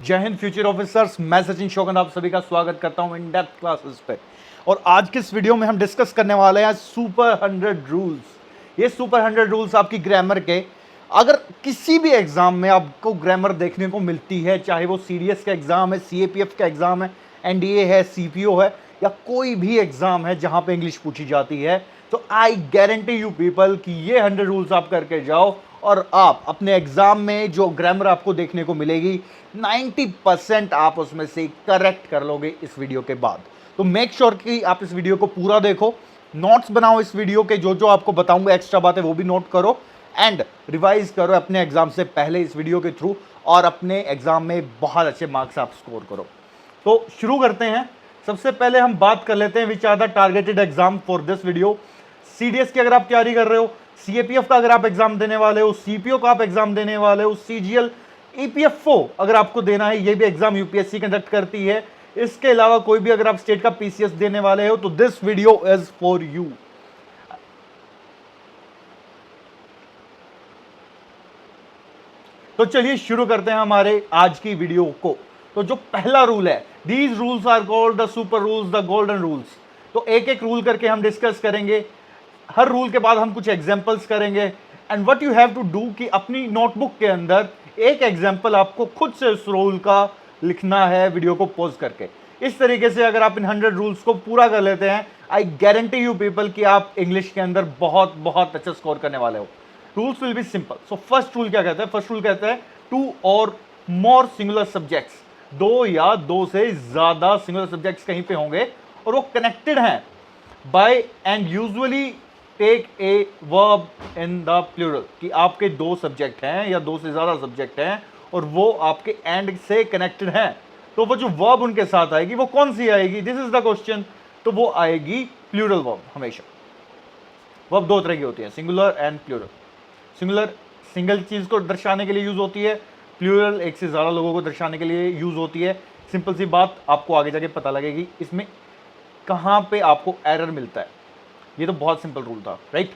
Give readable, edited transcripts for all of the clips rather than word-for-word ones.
जय Hind future officers, मैं सचिन शौकत आप सभी का स्वागत करता हूं इन डेप्थ क्लासेस पे। और आज के इस वीडियो में हम डिस्कस करने वाले हैं सुपर 100 रूल्स। ये सुपर 100 रूल्स आपकी ग्रामर के, अगर किसी भी एग्जाम में आपको ग्रामर देखने को मिलती है, चाहे वो सीडीएस का एग्जाम है, सीएपीएफ का एग्जाम है, एनडीए है, सीपीओ है, या कोई भी एग्जाम है जहां पे इंग्लिश पूछी जाती है, तो आई गारंटी यू पीपल कि ये 100 रूल्स आप करके जाओ और आप अपने एग्जाम में जो ग्रामर आपको देखने को मिलेगी 90% आप उसमें से करेक्ट कर लोगे इस वीडियो के बाद। तो मेक श्योर कि आप इस वीडियो को पूरा देखो, नोट्स बनाओ इस वीडियो के, जो जो आपको बताऊंगा एक्स्ट्रा बातें वो भी नोट करो एंड रिवाइज करो अपने एग्जाम से पहले इस वीडियो के थ्रू, और अपने एग्जाम में बहुत अच्छे मार्क्स आप स्कोर करो। तो शुरू करते हैं। सबसे पहले हम बात कर लेते हैं which are the targeted exam for this video. CDS की अगर आप तैयारी कर रहे हो, सीएपीएफ का अगर आप एग्जाम देने वाले हो, सीपीओ का आप एग्जाम देने वाले हो, सीजीएल, ईपीएफओ अगर आपको देना है, ये भी एग्जाम यूपीएससी कंडक्ट करती है, इसके अलावा कोई भी अगर आप स्टेट का पीसीएस देने वाले हो, तो this video is for you. तो चलिए शुरू करते हैं हमारे आज की वीडियो को। तो जो पहला रूल है, these rules are called the super rules, the golden rules. तो एक एक रूल करके हम डिस्कस करेंगे, हर रूल के बाद हम कुछ एग्जांपल्स करेंगे and what you have to do कि अपनी नोटबुक के अंदर एक एग्जांपल आपको खुद से उस रूल का लिखना है वीडियो को पॉज करके। इस तरीके से अगर आप इन 100 रूल्स को पूरा कर लेते हैं, आई गारंटी यू पीपल कि आप इंग्लिश के अंदर बहुत बहुत अच्छा स्कोर करने वाले हो। Rules will be simple. So first rule क्या कहता है? फर्स्ट रूल कहता है टू और मोर सिंगुलर सब्जेक्ट्स, दो या दो से ज्यादा सिंगुलर सब्जेक्ट्स कहीं पे होंगे और वो कनेक्टेड हैं by and usually take a verb in the plural, कि आपके दो सब्जेक्ट हैं या दो से ज्यादा सब्जेक्ट हैं और वो आपके एंड से कनेक्टेड हैं, तो वो जो वर्ब उनके साथ आएगी वो कौन सी आएगी? This is the question. तो वो आएगी प्लूरल वर्ब। हमेशा वर्ब दो तरह की होती है, singular and plural. Singular single चीज को दर्शाने के लिए यूज होती है, प्लूरल एक से ज्यादा लोगों को दर्शाने के लिए यूज होती है। सिंपल सी बात आपको आगे जाके पता लगेगी इसमें कहां पे आपको एरर मिलता है। ये तो बहुत सिंपल रूल था, right?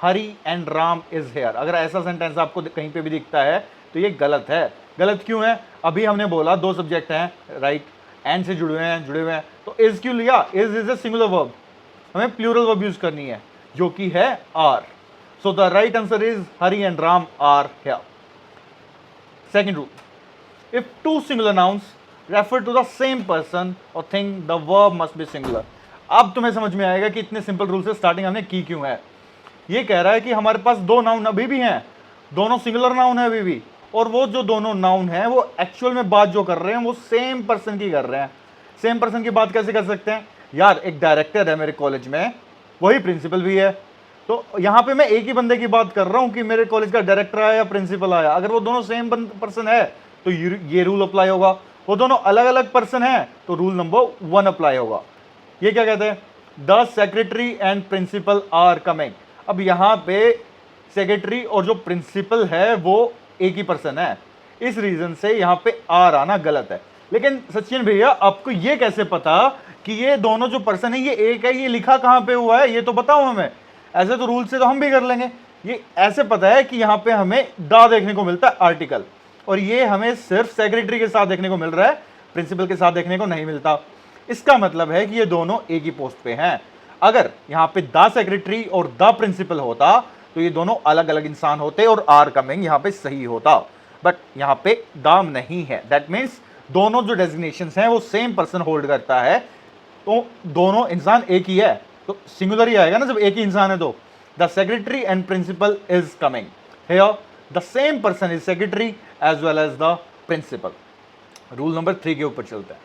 Hari and Ram is here, अगर ऐसा सेंटेंस आपको कहीं पे भी दिखता है तो ये गलत है। गलत क्यों है? अभी हमने बोला दो सब्जेक्ट हैं, राइट, एंड से जुड़े हुए हैं, तो इज क्यों लिया? इज ए सिंगुलर वर्ब, हमें प्लूरल वर्ब यूज करनी है जो कि है are. So the right answer is Hari and Ram are here. Second rule, if two singular nouns refer to the same person और thing, the verb must be singular. अब तुम्हें समझ में आएगा कि इतने सिंपल रूल से स्टार्टिंग हमने की क्यों है। ये कह रहा है कि हमारे पास दो नाउन अभी भी हैं, दोनों सिंगुलर नाउन है अभी भी, और वो जो दोनों नाउन हैं वो एक्चुअल में बात जो कर रहे हैं वो सेम पर्सन की कर रहे हैं। सेम पर्सन की बात कैसे कर सकते हैं? यार एक डायरेक्टर है मेरे कॉलेज में, वही प्रिंसिपल भी है, तो यहाँ पे मैं एक ही बंदे की बात कर रहा हूँ कि मेरे कॉलेज का डायरेक्टर आया या प्रिंसिपल आया। अगर वो दोनों सेम पर्सन है तो ये रूल अप्लाई होगा। वो दोनों अलग अलग पर्सन है तो रूल नंबर 1 अप्लाई होगा। ये क्या कहते हैं? The secretary and principal are coming. अब यहाँ पे सेक्रेटरी और जो प्रिंसिपल है वो एक ही पर्सन है, इस रीजन से यहाँ पे आर आना गलत है। लेकिन सचिन भैया आपको ये कैसे पता कि ये दोनों जो पर्सन है ये एक है? ये लिखा कहाँ पे हुआ है ये तो बताओ हमें। ऐसे तो रूल से तो हम भी कर लेंगे। ये ऐसे पता है कि यहाँ पे हमें द देखने को मिलता है आर्टिकल, और ये हमें सिर्फ सेक्रेटरी के साथ देखने को मिल रहा है, प्रिंसिपल के साथ देखने को नहीं मिलता। इसका मतलब है कि ये दोनों एक ही पोस्ट पे हैं। अगर यहाँ पे द सेक्रेटरी और द प्रिंसिपल होता तो ये दोनों अलग अलग इंसान होते और आर कमिंग यहाँ पे सही होता, बट यहाँ पे द नहीं है। दैट मीन्स दोनों जो डेजिग्नेशंस हैं वो सेम पर्सन होल्ड करता है, तो दोनों इंसान एक ही है, तो सिंगुलर ही आएगा ना जब एक ही इंसान है। तो the secretary and principal is coming here, the same person is secretary as well as the principal. Rule number 3 के ऊपर चलते हैं।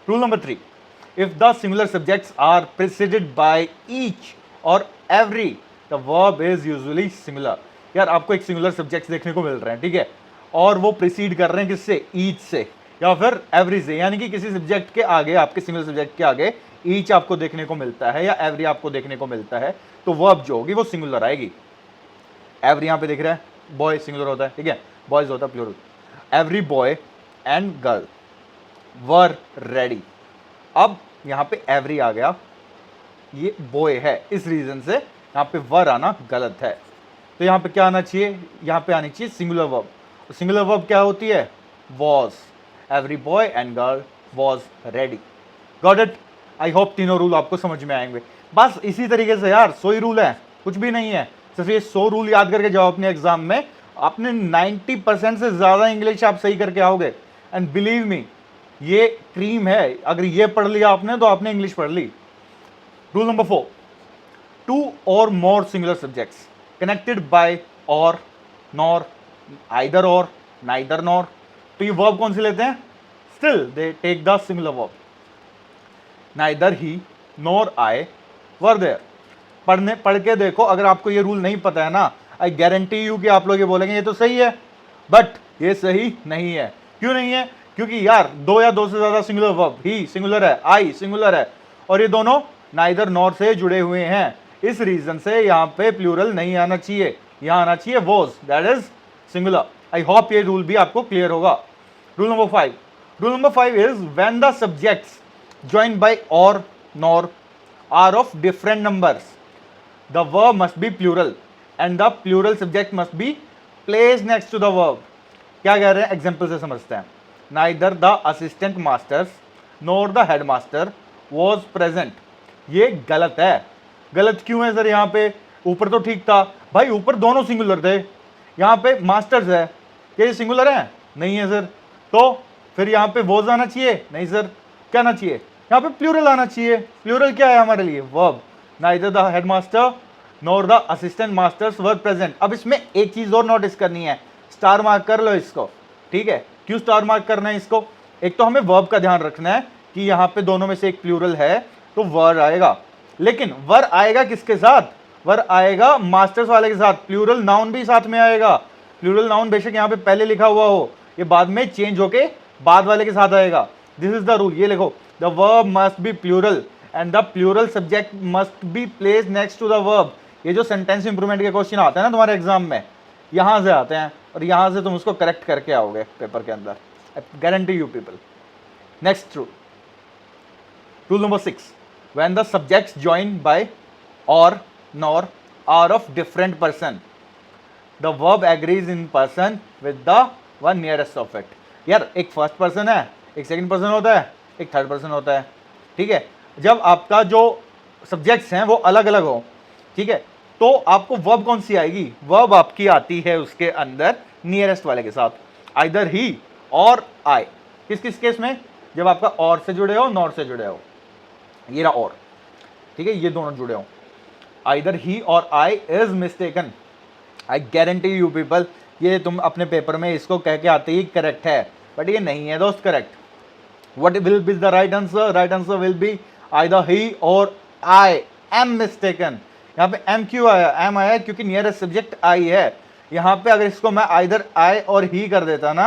Rule number 3, if the singular subjects are preceded by each or every, the verb is usually singular। यार आपको एक singular subjects देखने को मिल रहे हैं, ठीक है, और वो प्रिसीड कर रहे हैं किससे? ईच से या फिर एवरी से, यानी कि किसी सब्जेक्ट के आगे, आपके सिंगुलर सब्जेक्ट के आगे ईच आपको देखने को मिलता है या एवरी आपको देखने को मिलता है, तो वर्ब जो होगी वो सिंगुलर आएगी। एवरी यहाँ पे देख रहे हैं, बॉय सिंगुलर होता है, ठीक है, बॉयज होता है plural. Every boy and girl were ready. अब यहाँ पे एवरी आ गया, ये बॉय है, इस रीजन से यहाँ पे वर आना गलत है। तो यहाँ पे क्या आना चाहिए? यहाँ पे आनी चाहिए सिंगुलर वर्ब। सिंगुलर वर्ब क्या होती है? Was. Every boy and girl was ready. Got it? I hope तीनों रूल आपको समझ में आएंगे। बस इसी तरीके से यार 100 ही रूल है, कुछ भी नहीं है। सिर्फ ये 100 रूल याद करके जाओ अपने एग्जाम में, आपने 90% से ज्यादा इंग्लिश आप सही करके आओगे। एंड बिलीव मी, ये क्रीम है, अगर ये पढ़ लिया आपने तो आपने इंग्लिश पढ़ ली। Rule number 4, 2 or more singular subjects connected by or, nor, either or, neither nor। तो ये वर्ब कौन से लेते हैं? Still they take the singular verb. Neither he nor I were there. पढ़ के देखो, अगर आपको ये रूल नहीं पता है ना, आई गारंटी यू कि आप लोग ये बोलेंगे ये तो सही है, बट ये सही नहीं है। क्यों नहीं है? क्योंकि यार 2 या 2 से ज्यादा सिंगुलर वर्ब, ही सिंगुलर है, आई सिंगुलर है, और ये दोनों नाइदर नॉर से जुड़े हुए हैं। इस रीजन से यहाँ पे प्लूरल नहीं आना चाहिए, यहाँ आना चाहिए was, that is singular. I hope ये रूल भी आपको क्लियर होगा। Rule number 5, rule number 5 is when the subjects joined by or, nor are of different numbers, the verb must be plural and the plural subject must be placed next to the verb। क्या कह रहे हैं? Example से समझते हैं। Neither the assistant masters nor the headmaster was present। ये गलत है। गलत क्यों है सर? यहाँ पे ऊपर तो ठीक था भाई, ऊपर दोनों सिंगुलर थे, यहाँ पे मास्टर्स है, क्या ये सिंगुलर है? नहीं है सर। तो फिर यहाँ पे वॉज आना चाहिए? नहीं सर। क्या आना चाहिए? यहाँ पे प्लूरल आना चाहिए। प्लूरल क्या है हमारे लिए? Verb. Neither the headmaster nor the assistant masters were present. अब इसमें एक चीज और नोटिस करनी है, स्टार मार्क कर लो इसको, ठीक है? क्यों स्टार मार्क करना है इसको? एक तो हमें वर्ब का ध्यान रखना है कि यहाँ पे दोनों में से एक प्लूरल है तो वर आएगा, लेकिन वर आएगा किसके साथ? वर आएगा मास्टर्स वाले के साथ। प्लूरल नाउन भी साथ में आएगा। प्लूरल नाउन बेशक यहाँ पे पहले लिखा हुआ हो, ये बाद में चेंज होके बाद वाले के साथ आएगा। This is the rule. ये लिखो, the verb must be plural and the plural subject must be placed next to the verb. ये जो सेंटेंस इंप्रूवमेंट के क्वेश्चन आते हैं ना तुम्हारे एग्जाम में, यहां से आते हैं और यहां से तुम उसको करेक्ट करके आओगे पेपर के अंदर, guarantee you people. Next rule, rule number 6, when the subjects join by or, nor are of different person, the verb agrees in person with the one nearest of it. यार एक first person है, एक second person होता है, एक third person होता है, ठीक है? जब आपका जो सब्जेक्ट्स हैं वो अलग अलग हो, ठीक है, तो आपको वर्ब कौन सी आएगी? वर्ब आपकी आती है उसके अंदर नियरेस्ट वाले के साथ, आइदर ही और आई। किस किस केस में? जब आपका और से जुड़े हो, नॉर से जुड़े हो, ये रहा और, ठीक है, ये दोनों जुड़े हो, either he or I is mistaken. I guarantee you people, ये तुम अपने पेपर में इसको कह के आते ही करेक्ट है, बट ये नहीं है दोस्त correct. What will be the right answer? Right answer will be either he or I am mistaken। यहाँ पे M क्यों आया? M आया क्योंकि नियरेस्ट सब्जेक्ट I है। यहाँ पे अगर इसको मैं either I और he कर देता ना,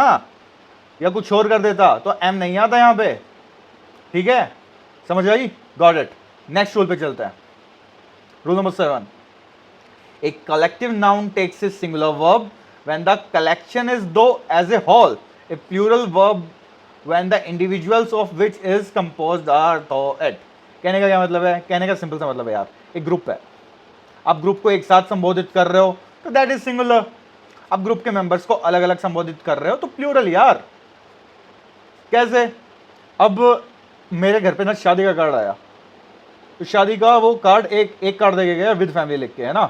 या कुछ और कर देता, तो M नहीं आता यहाँ पे, ठीक है? समझ आई? Got it। नेक्स्ट रूल पे चलते हैं। Rule number 7, a collective noun takes its singular verb when the collection is though as a whole, a plural verb when the individuals of which is composed are though it। कहने का क्या मतलब है? कहने का सिंपल सा मतलब है यार, एक ग्रुप है, आप ग्रुप को एक साथ संबोधित कर रहे हो तो दैट इज सिंगुलर। आप ग्रुप के मेंबर्स को अलग अलग संबोधित कर रहे हो तो प्लूरल यार। कैसे? अब मेरे घर पे ना शादी का कार्ड आया, तो शादी का वो कार्ड एक कार्ड देके गया विद फैमिली लिख के, है ना?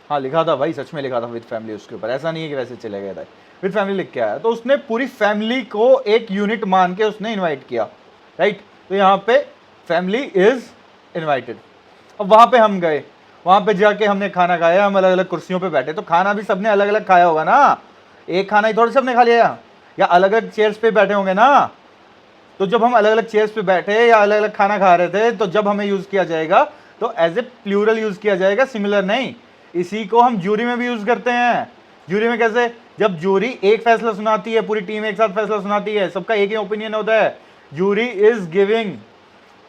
हाँ लिखा था भाई, सच में लिखा था विद फैमिली उसके ऊपर, ऐसा नहीं है कि वैसे चले गए थे, विद फैमिली लिख के आया। तो उसने पूरी फैमिली को एक यूनिट मान के उसने इनवाइट किया, राइट? तो यहाँ पे फैमिली इज इनवाइटेड। अब वहाँ पे हम गए, वहाँ पे जाके हमने खाना खाया, हम अलग अलग कुर्सियों पे बैठे, तो खाना भी सबने अलग अलग खाया होगा ना, एक खाना ही थोड़ा सबने खा लिया, या अलग अलग चेयर्स पे बैठे होंगे ना। तो जब हम अलग अलग चेयर्स पे बैठे या अलग अलग खाना खा रहे थे, तो जब हमें यूज किया जाएगा तो एज ए प्लूरल यूज किया जाएगा, सिमिलर नहीं। इसी को हम जूरी में भी यूज करते हैं। जूरी में कैसे? जब जूरी एक फैसला सुनाती है, पूरी टीम एक साथ फैसला सुनाती है, सबका एक ही ओपिनियन होता है, जूरी इज गिविंग,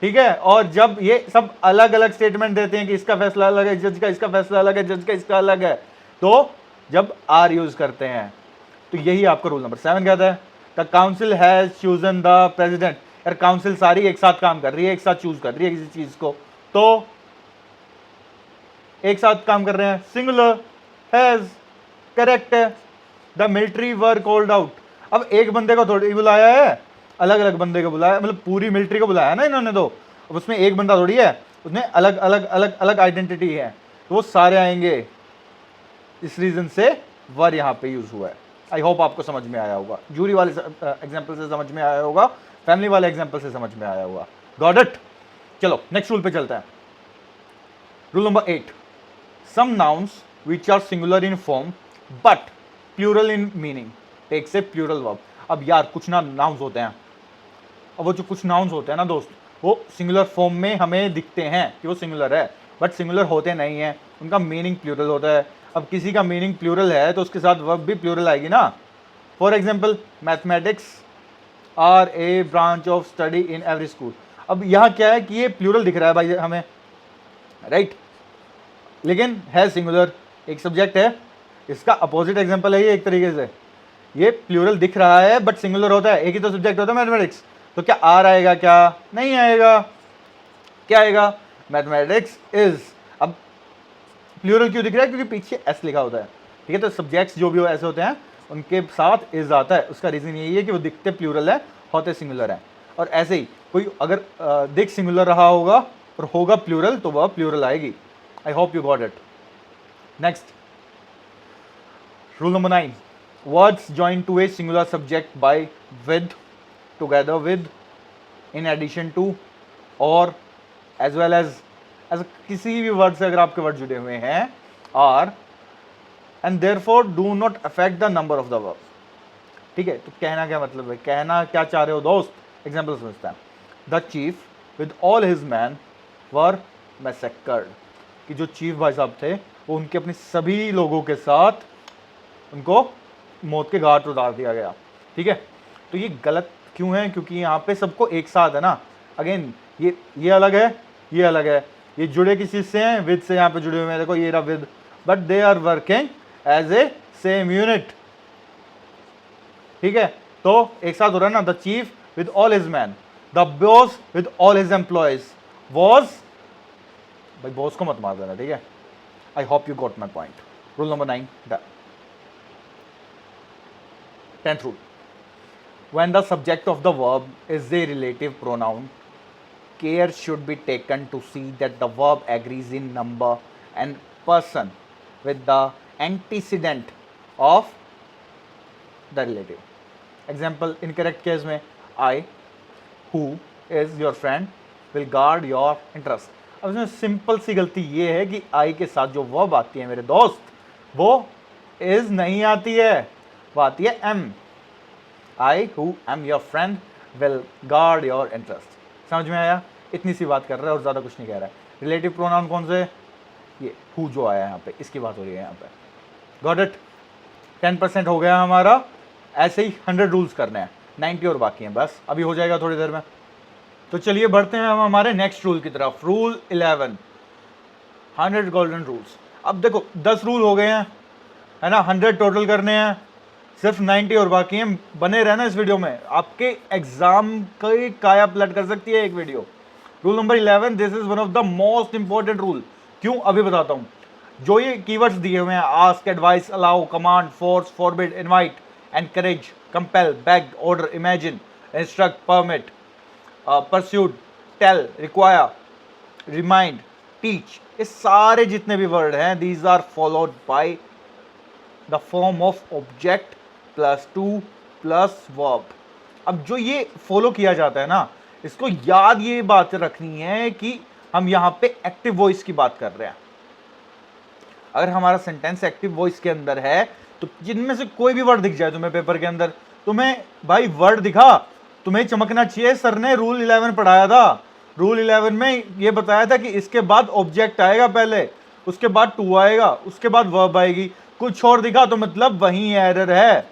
ठीक है? और जब ये सब अलग अलग स्टेटमेंट देते हैं कि इसका फैसला अलग है, जज का इसका फैसला अलग है, जज का इसका अलग है, तो जब आर यूज करते हैं, तो यही आपका रूल नंबर 7 कहता है, the council has chosen the president. यार काउंसिल सारी एक साथ काम कर रही है, एक साथ चूज कर रही है किसी चीज को, तो एक साथ काम कर रहे हैं, सिंगुलर, हैज, करेक्ट है। The military were called out. अब एक बंदे को थोड़ी बुलाया है, अलग अलग बंदे को बुलाया, मतलब पूरी मिलिट्री को बुलाया ना इन्होंने, तो अब उसमें एक बंदा थोड़ी है, उसमें अलग अलग अलग अलग आइडेंटिटी है, तो वो सारे आएंगे। इस रीजन से वर यहाँ पे यूज हुआ है। आई होप आपको समझ में आया होगा, जूरी वाले एग्जाम्पल से समझ में आया होगा, फैमिली वाले एग्जाम्पल से समझ में आया होगा। Got it? चलो नेक्स्ट रूल पे चलते हैं। Rule number 8, some nouns which are singular in form but plural in meaning takes a plural verb. अब यार कुछ ना नाउन्स होते हैं, अब वो जो कुछ नाउन्स होते हैं ना दोस्त, वो सिंगुलर फॉर्म में हमें दिखते हैं कि वो सिंगुलर है, बट सिंगुलर होते नहीं हैं, उनका मीनिंग प्लूरल होता है। अब किसी का मीनिंग प्लूरल है तो उसके साथ वर्ब भी प्लूरल आएगी ना। For example, mathematics are a branch of study in every school. अब यहाँ क्या है कि ये प्लूरल दिख रहा है भाई हमें, राइट, लेकिन है सिंगुलर, एक सब्जेक्ट है, इसका अपोजिट एग्जाम्पल है ये एक तरीके से। ये प्लूरल दिख रहा है बट सिंगुलर होता है, एक ही तो सब्जेक्ट होता है मैथमेटिक्स, तो क्या आर आएगा? क्या नहीं आएगा। क्या आएगा? Mathematics is. अब प्लूरल क्यों दिख रहा है? क्योंकि पीछे एस लिखा होता है, ठीक है, तो सब्जेक्ट्स जो भी ऐसे होते हैं उनके साथ इज आता है, उसका रीजन यही है कि वो दिखते प्लूरल है, होते सिंगुलर है। और ऐसे ही कोई अगर दिख सिंगुलर रहा होगा और होगा प्लूरल तो वह प्लूरल आएगी। I hope you got it. Next, rule number 9, words join to a singular subject by with, together with, in addition to, और एज वेल एज किसी भी वर्ड से अगर आपके वर्ड जुड़े हुए हैं, are and therefore do not affect the number of the verb. ठीक है, तो कहना क्या मतलब है, कहना क्या चाह रहे हो दोस्त? एग्जाम्पल समझते हैं। The chief with all his man were massacred, कि जो चीफ भाई साहब थे वो उनके अपने सभी लोगों के साथ उनको मौत के घाट उतार दिया गया। ठीक है, तो ये गलत क्यों है? क्योंकि यहाँ पे सबको एक साथ है ना। अगेन ये अलग है, ये अलग है, ये जुड़े किस चीज से हैं? विद से यहाँ पे जुड़े हुए हैं, देखो ये रहा with, but they are working as a same unit. ठीक है, तो एक साथ हो रहा है ना। The chief with all his man, the boss with all his employees was, भाई बॉस को मत मार देना, ठीक है। I hope you got my point. Rule number 9 done. 10th rule, when the subject of the verb is a relative pronoun, care should be taken to see that the verb agrees in number and person with the antecedent of the relative. Example, incorrect case में I, who is your friend, will guard your interest. अब इसमें simple सी गलती ये है कि I के साथ जो verb आती है मेरे दोस्त, वो is नहीं आती है, वो आती है am. I, who am your friend, will guard your interest. समझ में आया? इतनी सी बात कर रहा है और ज़्यादा कुछ नहीं कह रहा है। रिलेटिव प्रोनाउन कौन से? ये who जो आया है यहाँ पे, इसकी बात हो रही है यहाँ पे। Got it? 10% हो गया हमारा। ऐसे ही 100 रूल्स करने हैं, 90 और बाकी हैं, बस अभी हो जाएगा थोड़ी देर में। तो चलिए बढ़ते हैं हम हमारे नेक्स्ट रूल की तरफ। Rule 11, 100 golden rules. अब देखो 10 रूल हो गए हैं, है ना, 100 टोटल करने हैं, सिर्फ 90 और बाकी हैं। बने रहना इस वीडियो में, आपके एग्जाम की काया पलट कर सकती है एक video. Rule number 11, this is one of the most important rule. क्यों? अभी बताता हूं। जो ये कीवर्ड्स दिए हुए हैं, ask, advice, allow, command, force, forbid, invite, encourage, compel, beg, order, imagine, instruct, permit, pursuit, tell, require, remind, teach, ये सारे जितने भी वर्ड हैं, these are followed by the form of object plus to plus verb. अब जो ये follow किया जाता है ना, इसको याद ये बात रखनी है कि हम यहां पे एक्टिव वॉइस की बात कर रहे हैं। अगर हमारा सेंटेंस एक्टिव वॉइस के अंदर है तो जिनमें से कोई भी वर्ड दिख जाए तुम्हें पेपर के अंदर, तुम्हें भाई वर्ड दिखा, तुम्हें चमकना चाहिए। सर ने रूल 11 पढ़ाया था, रूल 11 में ये बताया था कि इसके बाद ऑब्जेक्ट आएगा पहले, उसके बाद टू आएगा, उसके बाद वर्ब आएगी। कुछ और दिखा तो मतलब वही एरर है।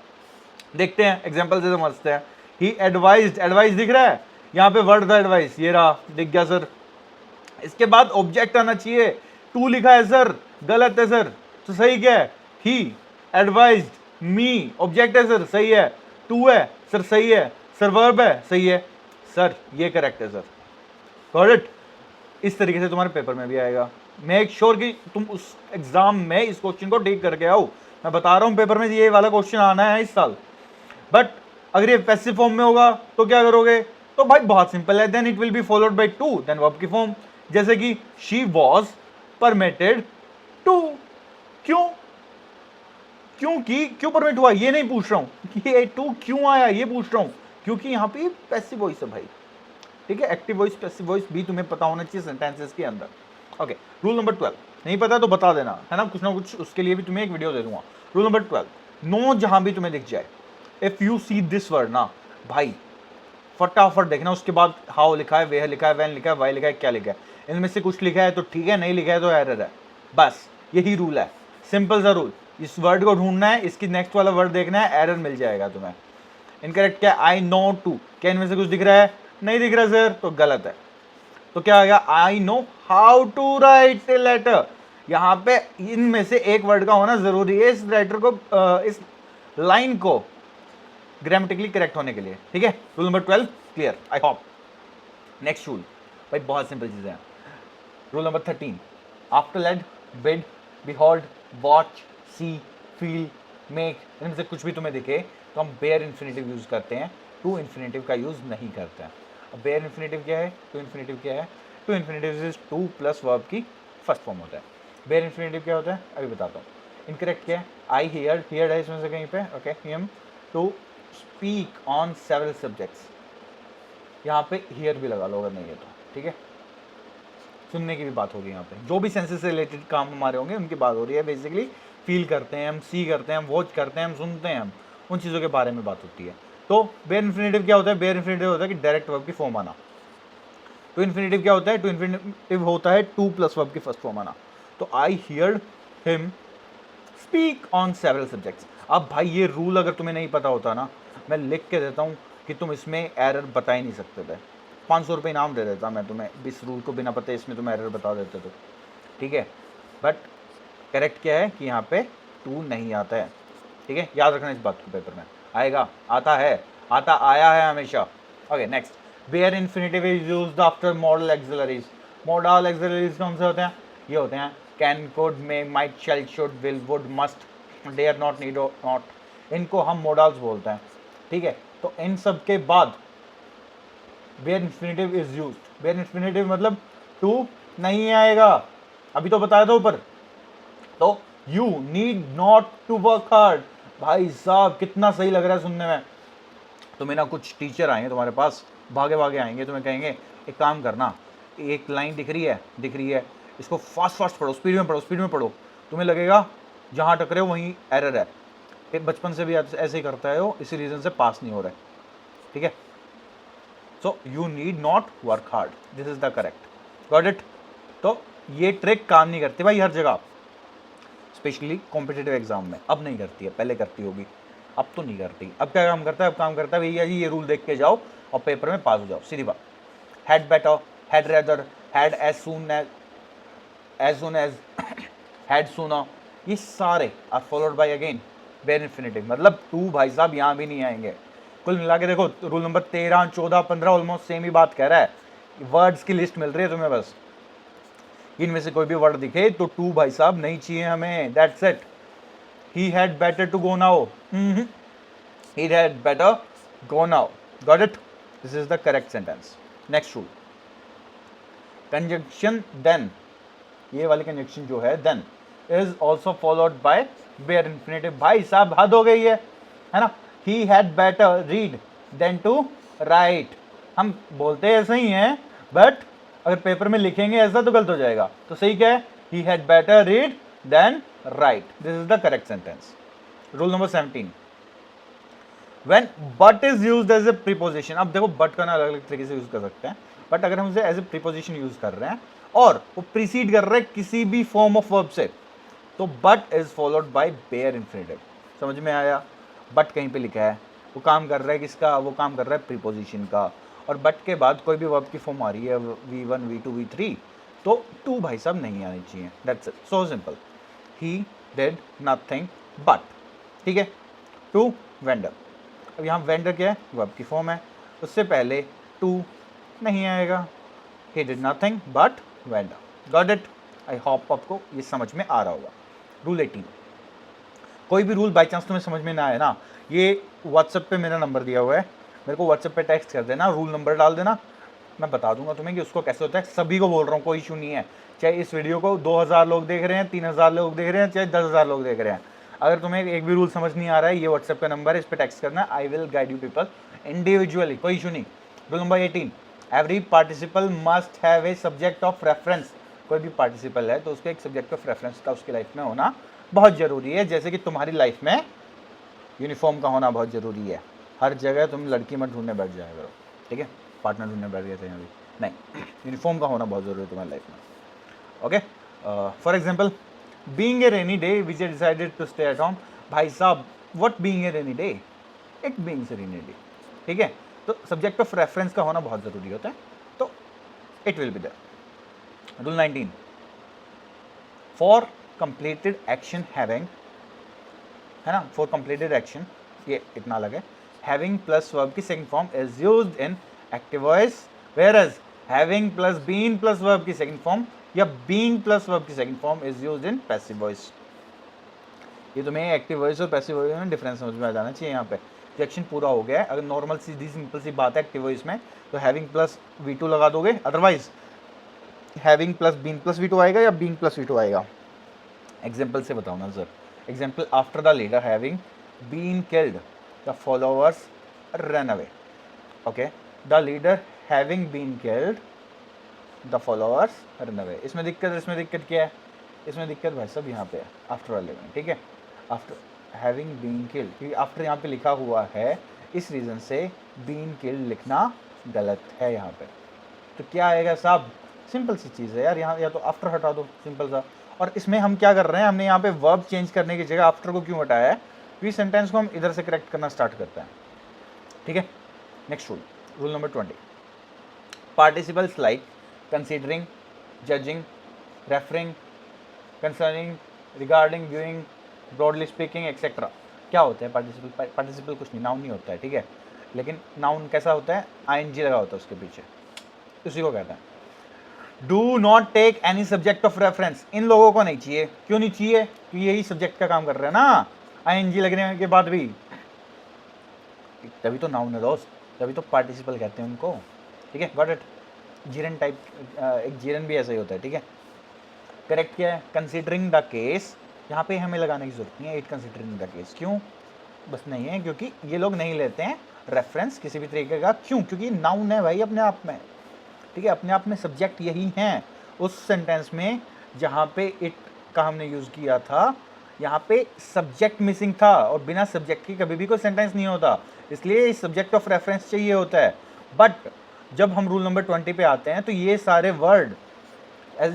देखते हैं एग्जांपल से समझते हैं। ही एडवाइज्ड, एडवाइस दिख रहा है, यहाँ पे वर्ड था एडवाइस, ये रहा, दिख गया सर। इसके बाद ऑब्जेक्ट आना चाहिए, टू लिखा है सर, गलत है सर, तो सही क्या है? ही एडवाइज्ड मी, ऑब्जेक्ट है सर, सही है। टू है सर, सही है सर। वर्ब है, सही है सर, ये करेक्ट है सर। Got it? इस तरीके से तुम्हारे पेपर में भी आएगा। मेक श्योर कि तुम उस एग्जाम में इस क्वेश्चन को ठीक करके आओ। मैं बता रहा हूं पेपर में ये वाला क्वेश्चन आना है इस साल, बट अगर ये पैसिव फॉर्म में होगा तो क्या करोगे? तो भाई बहुत सिंपल है, then it will be followed by to, then verb की फॉर्म। जैसे कि शी वॉज परमिटेड टू। क्यों? क्योंकि क्यों परमिट हुआ ये नहीं पूछ रहा हूं, ये टू क्यों आया ये पूछ रहा हूं, क्योंकि यहां पे पैसिव वॉइस है भाई, ठीक है। एक्टिव वॉइस पैसिव वॉइस भी तुम्हें पता होना चाहिए सेंटेंसेस के अंदर। ओके, रूल नंबर 12 नहीं पता तो बता देना, है ना कुछ उसके लिए भी तुम्हें एक वीडियो दे दूंगा। रूल नंबर 12, नो जहां भी तुम्हें दिख जाए, if you see this word ना भाई फटाफट देखना, उसके बाद हाउ लिखा है, वेयर लिखा है, व्हेन लिखा है, व्हाई लिखा है, क्या लिखा है, इनमें से कुछ लिखा है तो ठीक है, नहीं लिखा है तो एरर है। बस यही रूल है, सिंपल सा रूल। इस वर्ड को ढूंढना है, इसकी नेक्स्ट वाला वर्ड देखना है, एरर मिल जाएगा तुम्हें। इनकरेक्ट क्या है? आई नो टू, क्या इनमें से कुछ दिख रहा है? नहीं दिख रहा सर, तो गलत है। तो क्या आ गया? I know how to write a letter. यहां पे इनमें से एक वर्ड का होना जरूरी है इस लेटर को, इस लाइन को ग्रामेटिकली करेक्ट होने के लिए, ठीक है। Rule number 12 clear, I hope. Next rule भाई बहुत सिंपल चीजें हैं। Rule number 13, after let, bid, behold, watch, see, feel, make, इनमें से कुछ भी तुम्हें दिखे तो हम बेयर इन्फिनेटिव यूज करते हैं, टू इन्फिनेटिव का यूज नहीं करते हैं। अब बेयर इन्फिनेटिव क्या है, टू इन्फिनेटिव क्या है? To infinitive is to plus verb की फर्स्ट फॉर्म होता है। बेयर इन्फिनेटिव क्या होता है अभी बताता हूँ। इनकरेक्ट क्या है? आई हियर, हियर है इसमें से कहीं पे, okay, him to speak on several subjects, यहाँ पे हियर भी लगा लो अगर नहीं है तो, ठीक है। सुनने की भी बात होगी यहाँ पे, जो भी सेंसेस से रिलेटेड काम हमारे होंगे उनकी बात हो रही है। बेसिकली फील करते हैं हम, सी करते हैं हम, वॉच करते हैं हम, सुनते हैं हम, उन चीज़ों के बारे में बात होती है। तो बेयर इन्फिनेटिव क्या होता है? बेयर इन्फिनेटिव होता है कि डायरेक्ट वर्ब की फॉर्म आना। टू इन्फिनेटिव क्या होता है? टू इन्फिनेटिव होता है टू प्लस वर्ब की फर्स्ट फॉर्म आना। तो आई heard him speak on several subjects. अब भाई ये रूल अगर तुम्हें नहीं पता होता ना, मैं लिख के देता हूँ कि तुम इसमें एरर बता ही नहीं सकते थे, 500 रुपये इनाम दे देता मैं तुम्हें, इस रूल को बिना पता इसमें तुम एरर बता देते तो, ठीक है। बट करेक्ट क्या है कि यहाँ पे टू नहीं आता है, ठीक है, याद रखना इस बात को, पेपर में आएगा, आता है, आता आया है हमेशा। Okay next, where infinitive is used after modal auxiliaries. Modal auxiliaries कौन से होते हैं? ये होते हैं can, could, may, might, shall, should, will, would, must, dare, not, need, not, इनको हम मॉडल्स बोलते हैं, ठीक है। तो इन सब के बाद where infinitive is used. Where infinitive मतलब टू नहीं आएगा, अभी तो बताया था ऊपर। तो you need not to work hard. भाई साहब कितना सही लग रहा है सुनने में। तुम्हें ना कुछ टीचर आएंगे तुम्हारे पास, भागे भागे आएंगे, तुम्हें कहेंगे एक काम करना, एक लाइन दिख रही है, इसको फास्ट फास्ट पढ़ो, स्पीड में पढ़ो, स्पीड में पढ़ो। तुम्हें लगेगा जहाँ टकरे हो वहीं एरर है। एक बचपन से भी ऐसे ही करता है वो, इसी रीज़न से पास नहीं हो रहा है, ठीक है। So you need not work hard, this is the correct, got it. तो ये ट्रिक काम नहीं करती भाई हर जगह, स्पेशली कॉम्पिटिटिव एग्जाम में। अब नहीं करती है, पहले करती होगी, अब तो नहीं करती। अब क्या काम करता है? अब काम करता है भैया जी ये रूल देख के जाओ और पेपर में पास हो जाओ, सीधी बात। Had better, had rather, had as soon as had sooner, ये सारे are followed by again bare infinitive. मतलब टू भाई साहब यहाँ भी नहीं आएंगे। कुल मिला के देखो रूल नंबर 13, 14, 15 ऑलमोस्ट सेम ही बात कह रहा है। वर्ड्स की लिस्ट मिल रही है तुम्हें, बस इनमें से कोई भी वर्ड दिखे तो टू भाई साहब नहीं चाहिए हमें, that's it. He had better to go now, he had better go now, got it, this is the correct sentence. Next rule, conjunction then, ये वाली conjunction जो है then is also followed by bare infinitive। भाई साहब हद हो गई है ना। he had better read than to write, हम बोलते ऐसे ही हैं बट अगर पेपर में लिखेंगे ऐसा तो गलत हो जाएगा। तो सही क्या है? he had better read than write, this is the correct sentence. Rule number 17, When but is used as a preposition। अब देखो but का ना अलग अलग तरीके से यूज कर सकते हैं, बट अगर हम उसे एज ए प्रीपोजिशन यूज कर रहे हैं और वो प्रीसीड कर रहे हैं किसी भी फॉर्म ऑफ वर्ब से, तो but is followed by bare infinitive। समझ में आया? but कहीं पे लिखा है, वो काम कर रहा है किसका? वो काम कर रहा है प्रीपोजिशन का, और but के बाद कोई भी वर्ब की फॉर्म आ रही है V1, V2, V3, तो टू भाई साहब नहीं आनी चाहिए, that's it, so simple. He did nothing but, ठीक है। टू वेंडर, अब यहाँ वेंडर क्या है? वर्ब की फॉर्म है, उससे पहले टू नहीं आएगा। He did nothing but vendor, got it. I hope आपको ये समझ में आ रहा होगा। रूल 18, कोई भी रूल बाई चांस तुम्हें समझ में ना आए ना, ये व्हाट्सएप पे मेरा नंबर दिया हुआ है, मेरे को व्हाट्सएप पे टेक्स्ट कर देना, रूल नंबर डाल देना, मैं बता दूंगा तुम्हें कि उसको कैसे होता है। सभी को बोल रहा हूँ, कोई इशू नहीं है, चाहे इस वीडियो को 2000 लोग देख रहे हैं, 3000 लोग देख रहे हैं, चाहे 10,000 लोग देख रहे हैं, अगर तुम्हें एक भी रूल समझ नहीं आ रहा है, ये व्हाट्सएप का नंबर है, इस पर टेक्स्ट करना है, I will guide you people individually, कोई इशू नहीं। Rule number 18, every participle must have a subject of reference. कोई भी पार्टिसिपल है तो उसका एक सब्जेक्ट ऑफ रेफरेंस का उसकी लाइफ में होना बहुत ज़रूरी है। जैसे कि तुम्हारी लाइफ में यूनिफॉर्म का होना बहुत ज़रूरी है। हर जगह तुम लड़की मत ढूंढने बैठ जाया करो, ठीक है, पार्टनर ढूंढने बैठ गए थे अभी, नहीं, यूनिफॉर्म का होना बहुत ज़रूरी है तुम्हारी लाइफ में। Okay, for example being a rainy day which decided to stay at home. भाई साहब, what being a rainy day, it being a rainy day, ठीक है। तो सब्जेक्ट ऑफ रेफरेंस का होना बहुत ज़रूरी होता है, तो it will be there. Rule 19, for completed action having, है ना, फॉर कंप्लीटेड एक्शन, ये इतना अलग है, हैविंग प्लस वर्ब की second form is used in active voice, whereas having plus been plus verb की सेकंड फॉर्म या बीइंग प्लस वर्ब की second form is used in passive voice. ये तुम्हें एक्टिव वॉइस और पैसिव वॉइस में difference समझ में आ जाना चाहिए। यहाँ पे एक्शन पूरा हो गया है, अगर नॉर्मल सीधी सिंपल सी बात है एक्टिव वॉइस में तो हैविंग प्लस V2 लगा दोगे, otherwise having plus been plus V2 आएगा या बीइंग प्लस V2 आएगा। एग्जाम्पल से बताओ ना sir, example, after the leader having been killed the followers run away. Okay, the leader having been killed the followers run away. इसमें दिक्कत क्या है? इसमें दिक्कत भाई साहब यहाँ पे है, आफ्टर वाले में, ठीक है, आफ्टर हैविंग बीन किल्ड, क्योंकि आफ्टर यहाँ पे लिखा हुआ है, इस रीज़न से बीन किल्ड लिखना गलत है यहाँ पे। तो क्या आएगा साहब? सिंपल सी चीज़ है यार, यहाँ या तो आफ्टर हटा दो, सिंपल सा। और इसमें हम क्या कर रहे हैं, हमने यहाँ पे वर्ब चेंज करने की जगह आफ्टर को क्यों हटाया है? क्योंकि सेंटेंस को हम इधर से करेक्ट करना स्टार्ट करते हैं, ठीक है। Next rule, rule number 20, participles like considering, judging, referring, concerning, regarding, viewing, broadly speaking etcetera. क्या होते हैं पार्टिसिपल? पार्टिसिपल कुछ नहीं, नाउन नहीं होता है, ठीक है। लेकिन नाउन कैसा होता है? ING लगा होता है उसके पीछे, उसी को कहता है। Do not take any subject of reference. इन लोगों को नहीं चाहिए। क्यों नहीं चाहिए? क्योंकि यही सब्जेक्ट का काम कर रहे हैं ना, ING लगने के बाद भी, तभी तो नाउन है दोस्त, तभी तो पार्टिसिपल कहते हैं उनको, ठीक है। Got it? जीरन टाइप, एक जीरन भी ऐसा ही होता है, ठीक है। करेक्ट क्या है? कंसिडरिंग द केस, यहाँ पे हमें लगाने की जरूरत नहीं है, इट कंसिडरिंग द केस। क्यों? बस नहीं है, क्योंकि ये लोग नहीं लेते हैं रेफरेंस किसी भी तरीके का। क्यों? क्योंकि नाउन है भाई अपने आप में, ठीक है, अपने आप में सब्जेक्ट यही हैं। उस सेंटेंस में जहाँ पे इट का हमने यूज़ किया था, यहाँ पे सब्जेक्ट मिसिंग था, और बिना सब्जेक्ट के कभी भी कोई सेंटेंस नहीं होता, इसलिए सब्जेक्ट ऑफ रेफरेंस चाहिए होता है। बट जब हम रूल नंबर 20 पे आते हैं तो ये सारे वर्ड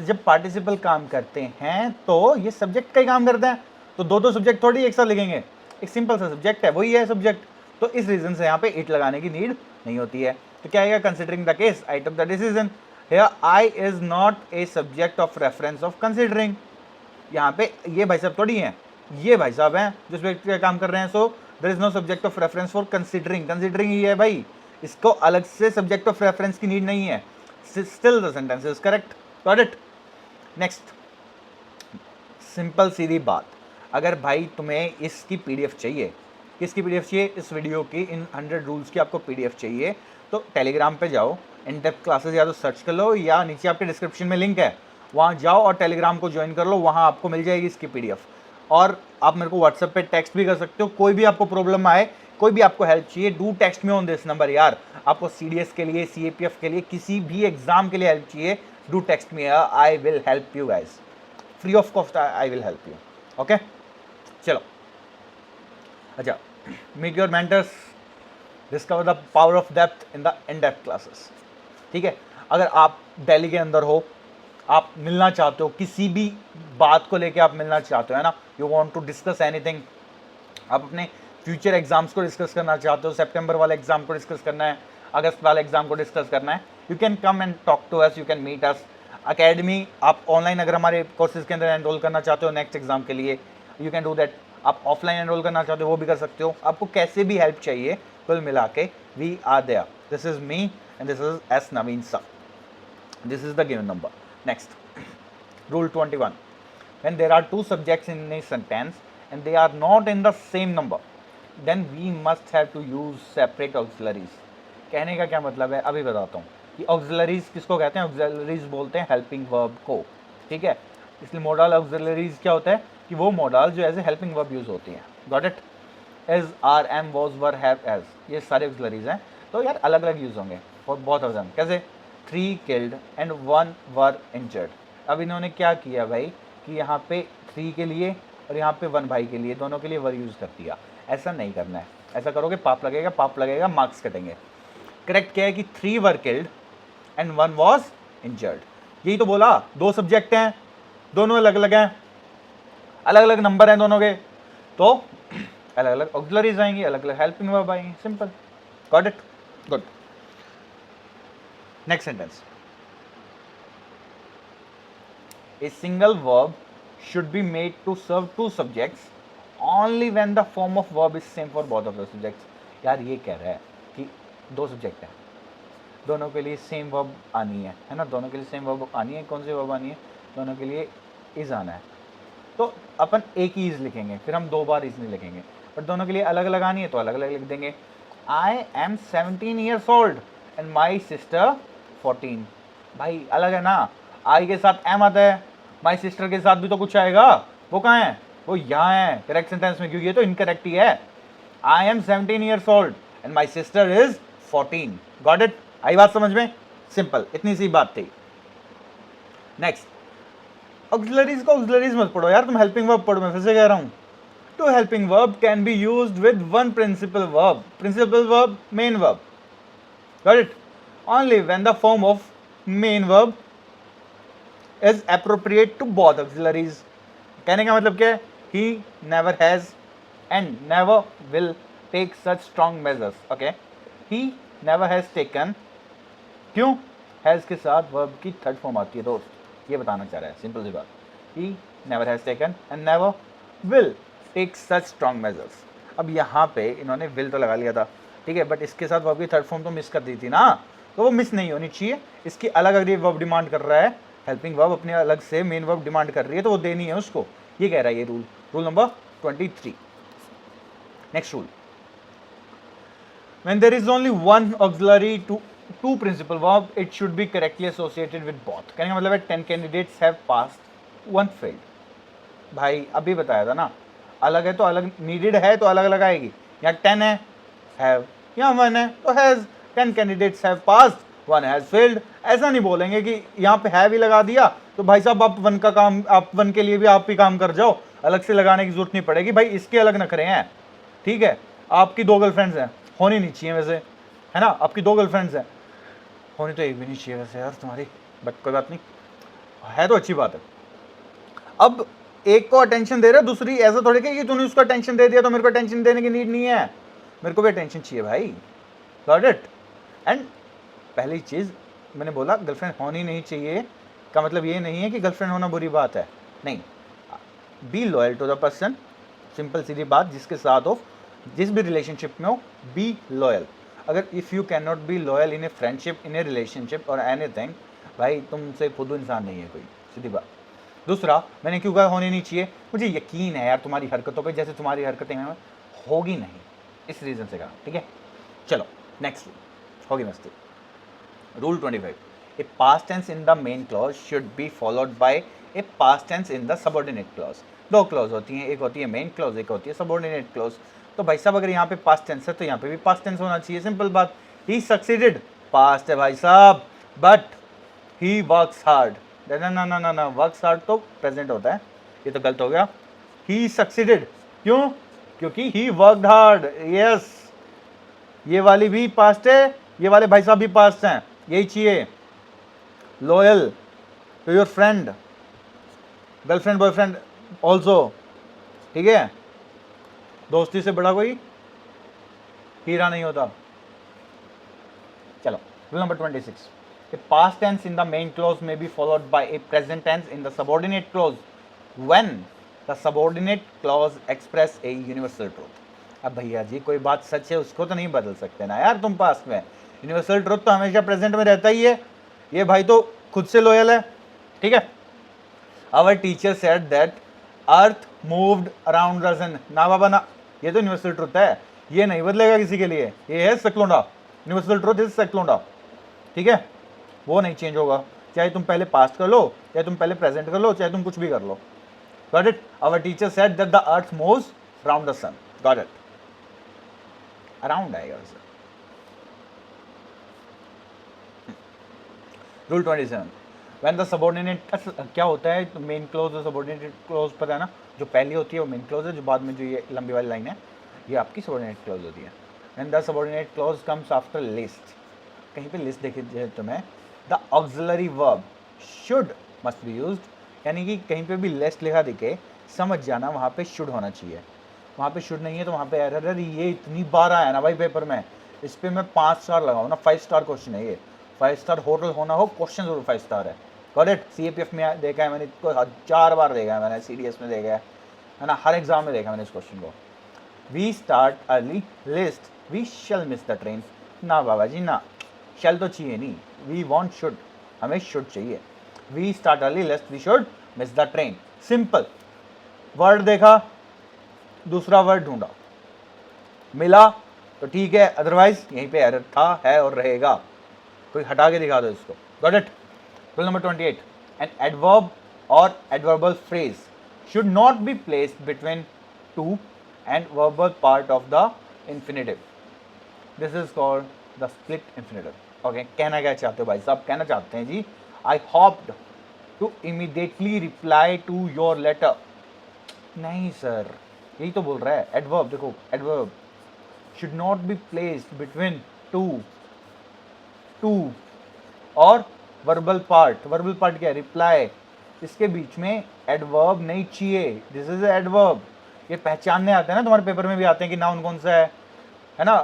जब पार्टिसिपल काम करते हैं तो ये सब्जेक्ट का ही काम करते हैं, तो दो सब्जेक्ट थोड़ी एक साथ लिखेंगे, एक सिंपल सा सब्जेक्ट है, वही है सब्जेक्ट। तो इस रीजन से यहाँ पे इट लगाने की नीड नहीं होती है। तो क्या आएगा? Considering the case, I took the decision. Here I is not a subject of reference of considering. यहाँ पे ये भाई साहब थोड़ी हैं, ये भाई साहब हैं जो इस व्यक्ति का काम कर रहे हैं। So there is no subject of reference for considering. Considering ही है भाई, इसको अलग से सब्जेक्ट ऑफ रेफरेंस की नीड नहीं है। Still the sentence is correct. Got it? Next, simple सीधी बात, अगर भाई तुम्हें इसकी PDF चाहिए, किसकी PDF चाहिए? इस वीडियो की, इन 100 रूल्स की आपको PDF चाहिए, तो टेलीग्राम पे जाओ, इन डेप्थ क्लासेस या तो सर्च कर लो, या नीचे आपके डिस्क्रिप्शन में लिंक है, वहाँ जाओ और टेलीग्राम को ज्वाइन कर लो, वहाँ आपको मिल जाएगी इसकी PDF। और आप मेरे को व्हाट्सएप पे टेक्स्ट भी कर सकते हो, कोई भी आपको प्रॉब्लम आए, कोई भी आपको हेल्प चाहिए, do text me on this number यार। आपको CDS के लिए, CAPF के लिए, किसी भी एग्जाम के लिए हेल्प चाहिए, do text me, I will help you guys, free of cost I will help you. Okay, चलो। अच्छा, meet your mentors, discover the power of depth in the in depth classes, ठीक है। अगर आप दिल्ली के अंदर हो, आप मिलना चाहते हो, किसी भी बात को लेके आप मिलना चाहते हो, है ना, you want to discuss anything, आप अपने फ्यूचर एग्जाम्स को डिस्कस करना चाहते हो, सितंबर वाले एग्जाम को डिस्कस करना है, अगस्त वाले एग्जाम को डिस्कस करना है, you can come and talk to us, you can meet us. Academy, आप ऑनलाइन अगर हमारे कोर्सेज के अंदर एनरोल करना चाहते हो नेक्स्ट एग्जाम के लिए, यू कैन डू दैट। आप ऑफलाइन एनरोल करना चाहते हो वो भी कर सकते हो। आपको कैसे भी हेल्प चाहिए, कुल मिला के we are there. This is me and this is S Naveen sir, this is the given number. Next, rule 21, when there are two subjects in a sentence and they are not in the same number, then we must have to use separate auxiliaries. कहने का क्या मतलब है अभी बताता हूँ कि auxiliaries किसको कहते हैं. ऑक्सिलरीज बोलते हैं हेल्पिंग वर्ब को. ठीक है, इसलिए मोडल ऑक्सिलरीज क्या होता है कि वो मोडल जो as a helping verb use होती हैं. Got it. Is, are, am, was, were, have, is, ये सारे ऑक्सिलरीज हैं. तो यार अलग अलग यूज होंगे और बहुत ऑफ देम. कैसे 3 killed and 1 were injured. अब इन्होंने क्या किया भाई कि यहाँ पे 3 के लिए और यहाँ पे 1 भाई के लिए, दोनों के लिए वर यूज़ कर दिया. ऐसा नहीं करना है. ऐसा करोगे पाप लगेगा, मार्क्स कटेंगे. करेक्ट क्या है कि 3 were killed and 1 was injured. यही तो बोला. 2 सब्जेक्ट हैं, दोनों अलग अलग हैं, अलग अलग नंबर हैं दोनों के, तो अलग अलग ऑक्सिलरीज आएंगी, अलग अलग हेल्पिंग वर्ब आएंगी. Simple. Got it. Good. Next sentence. A single verb should be made to serve 2 subjects only when the form of verb is same for both of the subjects. यार ये कह रहा है कि 2 सब्जेक्ट हैं, दोनों के लिए सेम वर्ब आनी है ना. दोनों के लिए सेम वर्ब आनी है. कौन सी वर्ब आनी है? दोनों के लिए इज आना है. तो अपन एक ही इज लिखेंगे, फिर हम 2 बार इज नहीं लिखेंगे. बट दोनों के लिए अलग अलग आनी है तो अलग अलग लिख देंगे. आई am 17 years old and my sister 14. भाई अलग है ना. आई के साथ एम आता है, माई सिस्टर के साथ भी तो कुछ आएगा. वो कहाँ है? वो यहाँ है करेक्ट सेंटेंस में, क्योंकि ये तो इनकरेक्ट ही है. I am 17 years old and my sister is 14. Got it. आई बात समझ में? सिंपल. इतनी सी बात थी. नेक्स्ट. ऑक्सिलरीज को ऑक्सिलरीज मत पढ़ो यार, तुम हेल्पिंग वर्ब पढ़ो. मैं फिर से कह रहा हूँ. Two helping verb can be used with 1 principal verb. Principal verb, main verb. Got it. Only when the form of main verb is appropriate to both auxiliaries. कहने का मतलब क्या है? He never has and never will take such strong measures. Okay? He never has taken. क्यों? Has के साथ verb की third form आती है दोस्त. ये बताना चाह रहा है. सिंपल सी बात. He never has taken and never will take such strong measures. अब यहाँ पे इन्होंने will तो लगा लिया था, ठीक है, बट इसके साथ verb की थर्ड फॉर्म तो मिस कर दी थी ना, तो वो मिस नहीं होनी चाहिए. इसकी अलग अगर वर्ब डिमांड कर रहा है, हेल्पिंग वर्ब अपने अलग से मेन वर्ब डिमांड कर रही है, तो वो देनी है उसको. ये कह रहा है ये rule. Rule number 23. Next rule. When there is only 1 auxiliary to 2 principal verb, it should be correctly associated with both. कहने का मतलब है 10 कैंडिडेट्स हैव पास्ड, 1 फेल्ड. भाई अभी बताया था ना, अलग है तो अलग, नीडेड है तो अलग अलग आएगी. यहाँ 10 है, हैव, यहाँ 1 है तो has. 10 candidates have passed, 1 has failed. ऐसा नहीं बोलेंगे कि यहाँ पे है भी लगा दिया तो भाई साहब आप 1 का काम, आप 1 के लिए भी आप ही काम कर जाओ, अलग से लगाने की जरूरत नहीं पड़ेगी. भाई इसके अलग नखरे हैं. ठीक है, आपकी 2 गर्लफ्रेंड्स हैं, होनी नहीं चाहिए वैसे, है ना. आपकी 2 गर्लफ्रेंड्स हैं, होनी तो एक भी नहीं चाहिए वैसे यार तुम्हारी, बट कोई बात नहीं, है तो अच्छी बात है. अब एक को अटेंशन दे रहे, दूसरी ऐसा थोड़ी कि तूने उसको अटेंशन दे दिया तो मेरे को अटेंशन देने की नीड नहीं है. मेरे को भी अटेंशन चाहिए भाई. Got it. एंड पहली चीज़ मैंने बोला गर्लफ्रेंड होनी नहीं चाहिए का मतलब ये नहीं है कि गर्लफ्रेंड होना बुरी बात है. नहीं, be loyal to the person. Simple सीधी बात, जिसके साथ हो, जिस भी रिलेशनशिप में हो, बी लॉयल. अगर if you can not be loyal in a friendship, in a relationship or anything, भाई तुमसे खुद इंसान नहीं है कोई. सीधी बात. दूसरा, मैंने क्यों कहा होनी नहीं चाहिए? मुझे यकीन है यार तुम्हारी हरकतों पे, जैसे तुम्हारी हरकतें हैं होगी नहीं, इस रीज़न से कहा. ठीक है, चलो नेक्स्ट होगी मस्ती. Rule 25. A past tense in the main clause should be followed by a past tense in the subordinate clause. 2 clause होती हैं, एक होती है मेन क्लॉज, एक होती है सबऑर्डिनेट क्लॉज. तो भाई साहब अगर यहाँ पे पास्ट टेंस है तो यहाँ पे भी पास्ट टेंस होना चाहिए. सिंपल बात. ही सक्सीडेड, पास्ट है भाई साहब, बट ही वर्क्स हार्ड. ना वर्क्स हार्ड तो प्रेजेंट होता है, ये तो गलत हो गया. ही सक्सीडेड, क्यों? क्योंकि ही वर्कड हार्ड. यस, ये वाली भी पास्ट है, ये वाले भाई साहब भी पास्ट हैं. यही चाहिए. Loyal to your friend, girlfriend boyfriend also. ठीक है, दोस्ती से बड़ा कोई हीरा नहीं होता. चलो rule number 26. A past tense in the main clause may be followed by a present tense in the subordinate clause when the subordinate clause express a universal truth. अब भैया जी कोई बात सच है उसको तो नहीं बदल सकते ना यार तुम पास्ट में. यूनिवर्सल ट्रुथ तो हमेशा प्रेजेंट में रहता ही है. ये भाई तो खुद से लॉयल है. ठीक है. Our teacher said that earth moved around the sun. ना बाबा ना, ये तो यूनिवर्सल ट्रुथ है, ये नहीं बदलेगा किसी के लिए, ये है सकलोंडा, यूनिवर्सल ट्रुथ इज सकलोंडा, ठीक है, वो नहीं चेंज होगा, चाहे तुम पहले पास्ट कर लो, चाहे तुम पहले प्रेजेंट कर लो, चाहे तुम कुछ भी कर लो। Got it? Our teacher said that the earth moves around the sun. Got it? Around आएगा वैसे। रूल 27, व्हेन द सबऑर्डिनेट, क्या होता है मेन क्लोज और सबऑर्डिनेटेड क्लोज, पता है ना, जो पहली होती है वो मेन क्लोज है, जो बाद में जो ये लंबी वाली लाइन है ये आपकी सबऑर्डिनेट क्लोज होती है। And the subordinate close comes after list, कहीं पे लिस्ट देखिए तुम्हें, the auxiliary verb should must be used, यानी कि कहीं पे भी लिस्ट लिखा दिखे समझ जाना वहाँ पे शुड होना चाहिए, वहाँ पे शुड नहीं है तो वहाँ पे एरर है। ये इतनी बार आया ना भाई पेपर में, इस पर मैं 5 स्टार लगाऊँ ना, 5 स्टार क्वेश्चन है ये, 5 स्टार होटल होना हो, क्वेश्चन जरूर 5 स्टार है। करेक्ट? CAPF में देखा है मैंने इसको 1000 बार देखा है मैंने, CDS में देखा है ना, हर एग्जाम में देखा मैंने इस क्वेश्चन को। We start early lest, we shall miss the train. ना बाबा जी ना, शैल तो चाहिए नहीं, वी वॉन्ट शुड, हमें शुड चाहिए। We start early lest, we should miss the train. Simple, word देखा, दूसरा वर्ड ढूंढा, मिला तो ठीक है, अदरवाइज यहीं पे एरर था, है और रहेगा, कोई हटा के दिखा दो इसको। Got it? Rule number 28, an adverb और adverbial phrase should not be placed between to and verbal part of the infinitive, this is called the split infinitive. Okay, कहना क्या चाहते हो भाई साहब? कहना चाहते हैं जी, I hoped to immediately reply to your letter. नहीं सर, यही तो बोल रहा है एडवर्ब, देखो adverb should not be placed between two और verbal part क्या है? reply, इसके बीच में adverb नहीं चाहिए, this is a adverb। ये पहचानने आते हैं ना, तुम्हारे पेपर में भी आते हैं कि नाउन कौन सा है ना,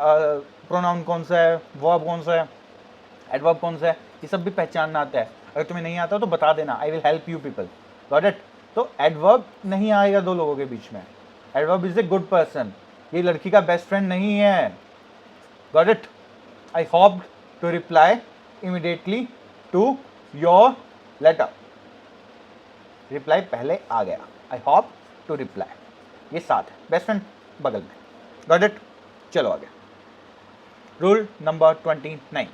प्रोनाउन कौन सा है, वर्ब कौन सा है, एडवर्ब कौन सा है, ये सब भी पहचानना आता है। अगर तुम्हें नहीं आता तो बता देना, I will help you people. Got it? तो एडवर्ब नहीं आएगा दो लोगों के बीच में, adverb is a good person, ये लड़की का बेस्ट फ्रेंड नहीं है। Got it? I hoped to reply immediately to your letter, reply पहले आ गया, आई होप टू रिप्लाई, ये साथ है, बेस्ट फ्रेंड बगल में। Got it? चलो आगे। Rule number 29,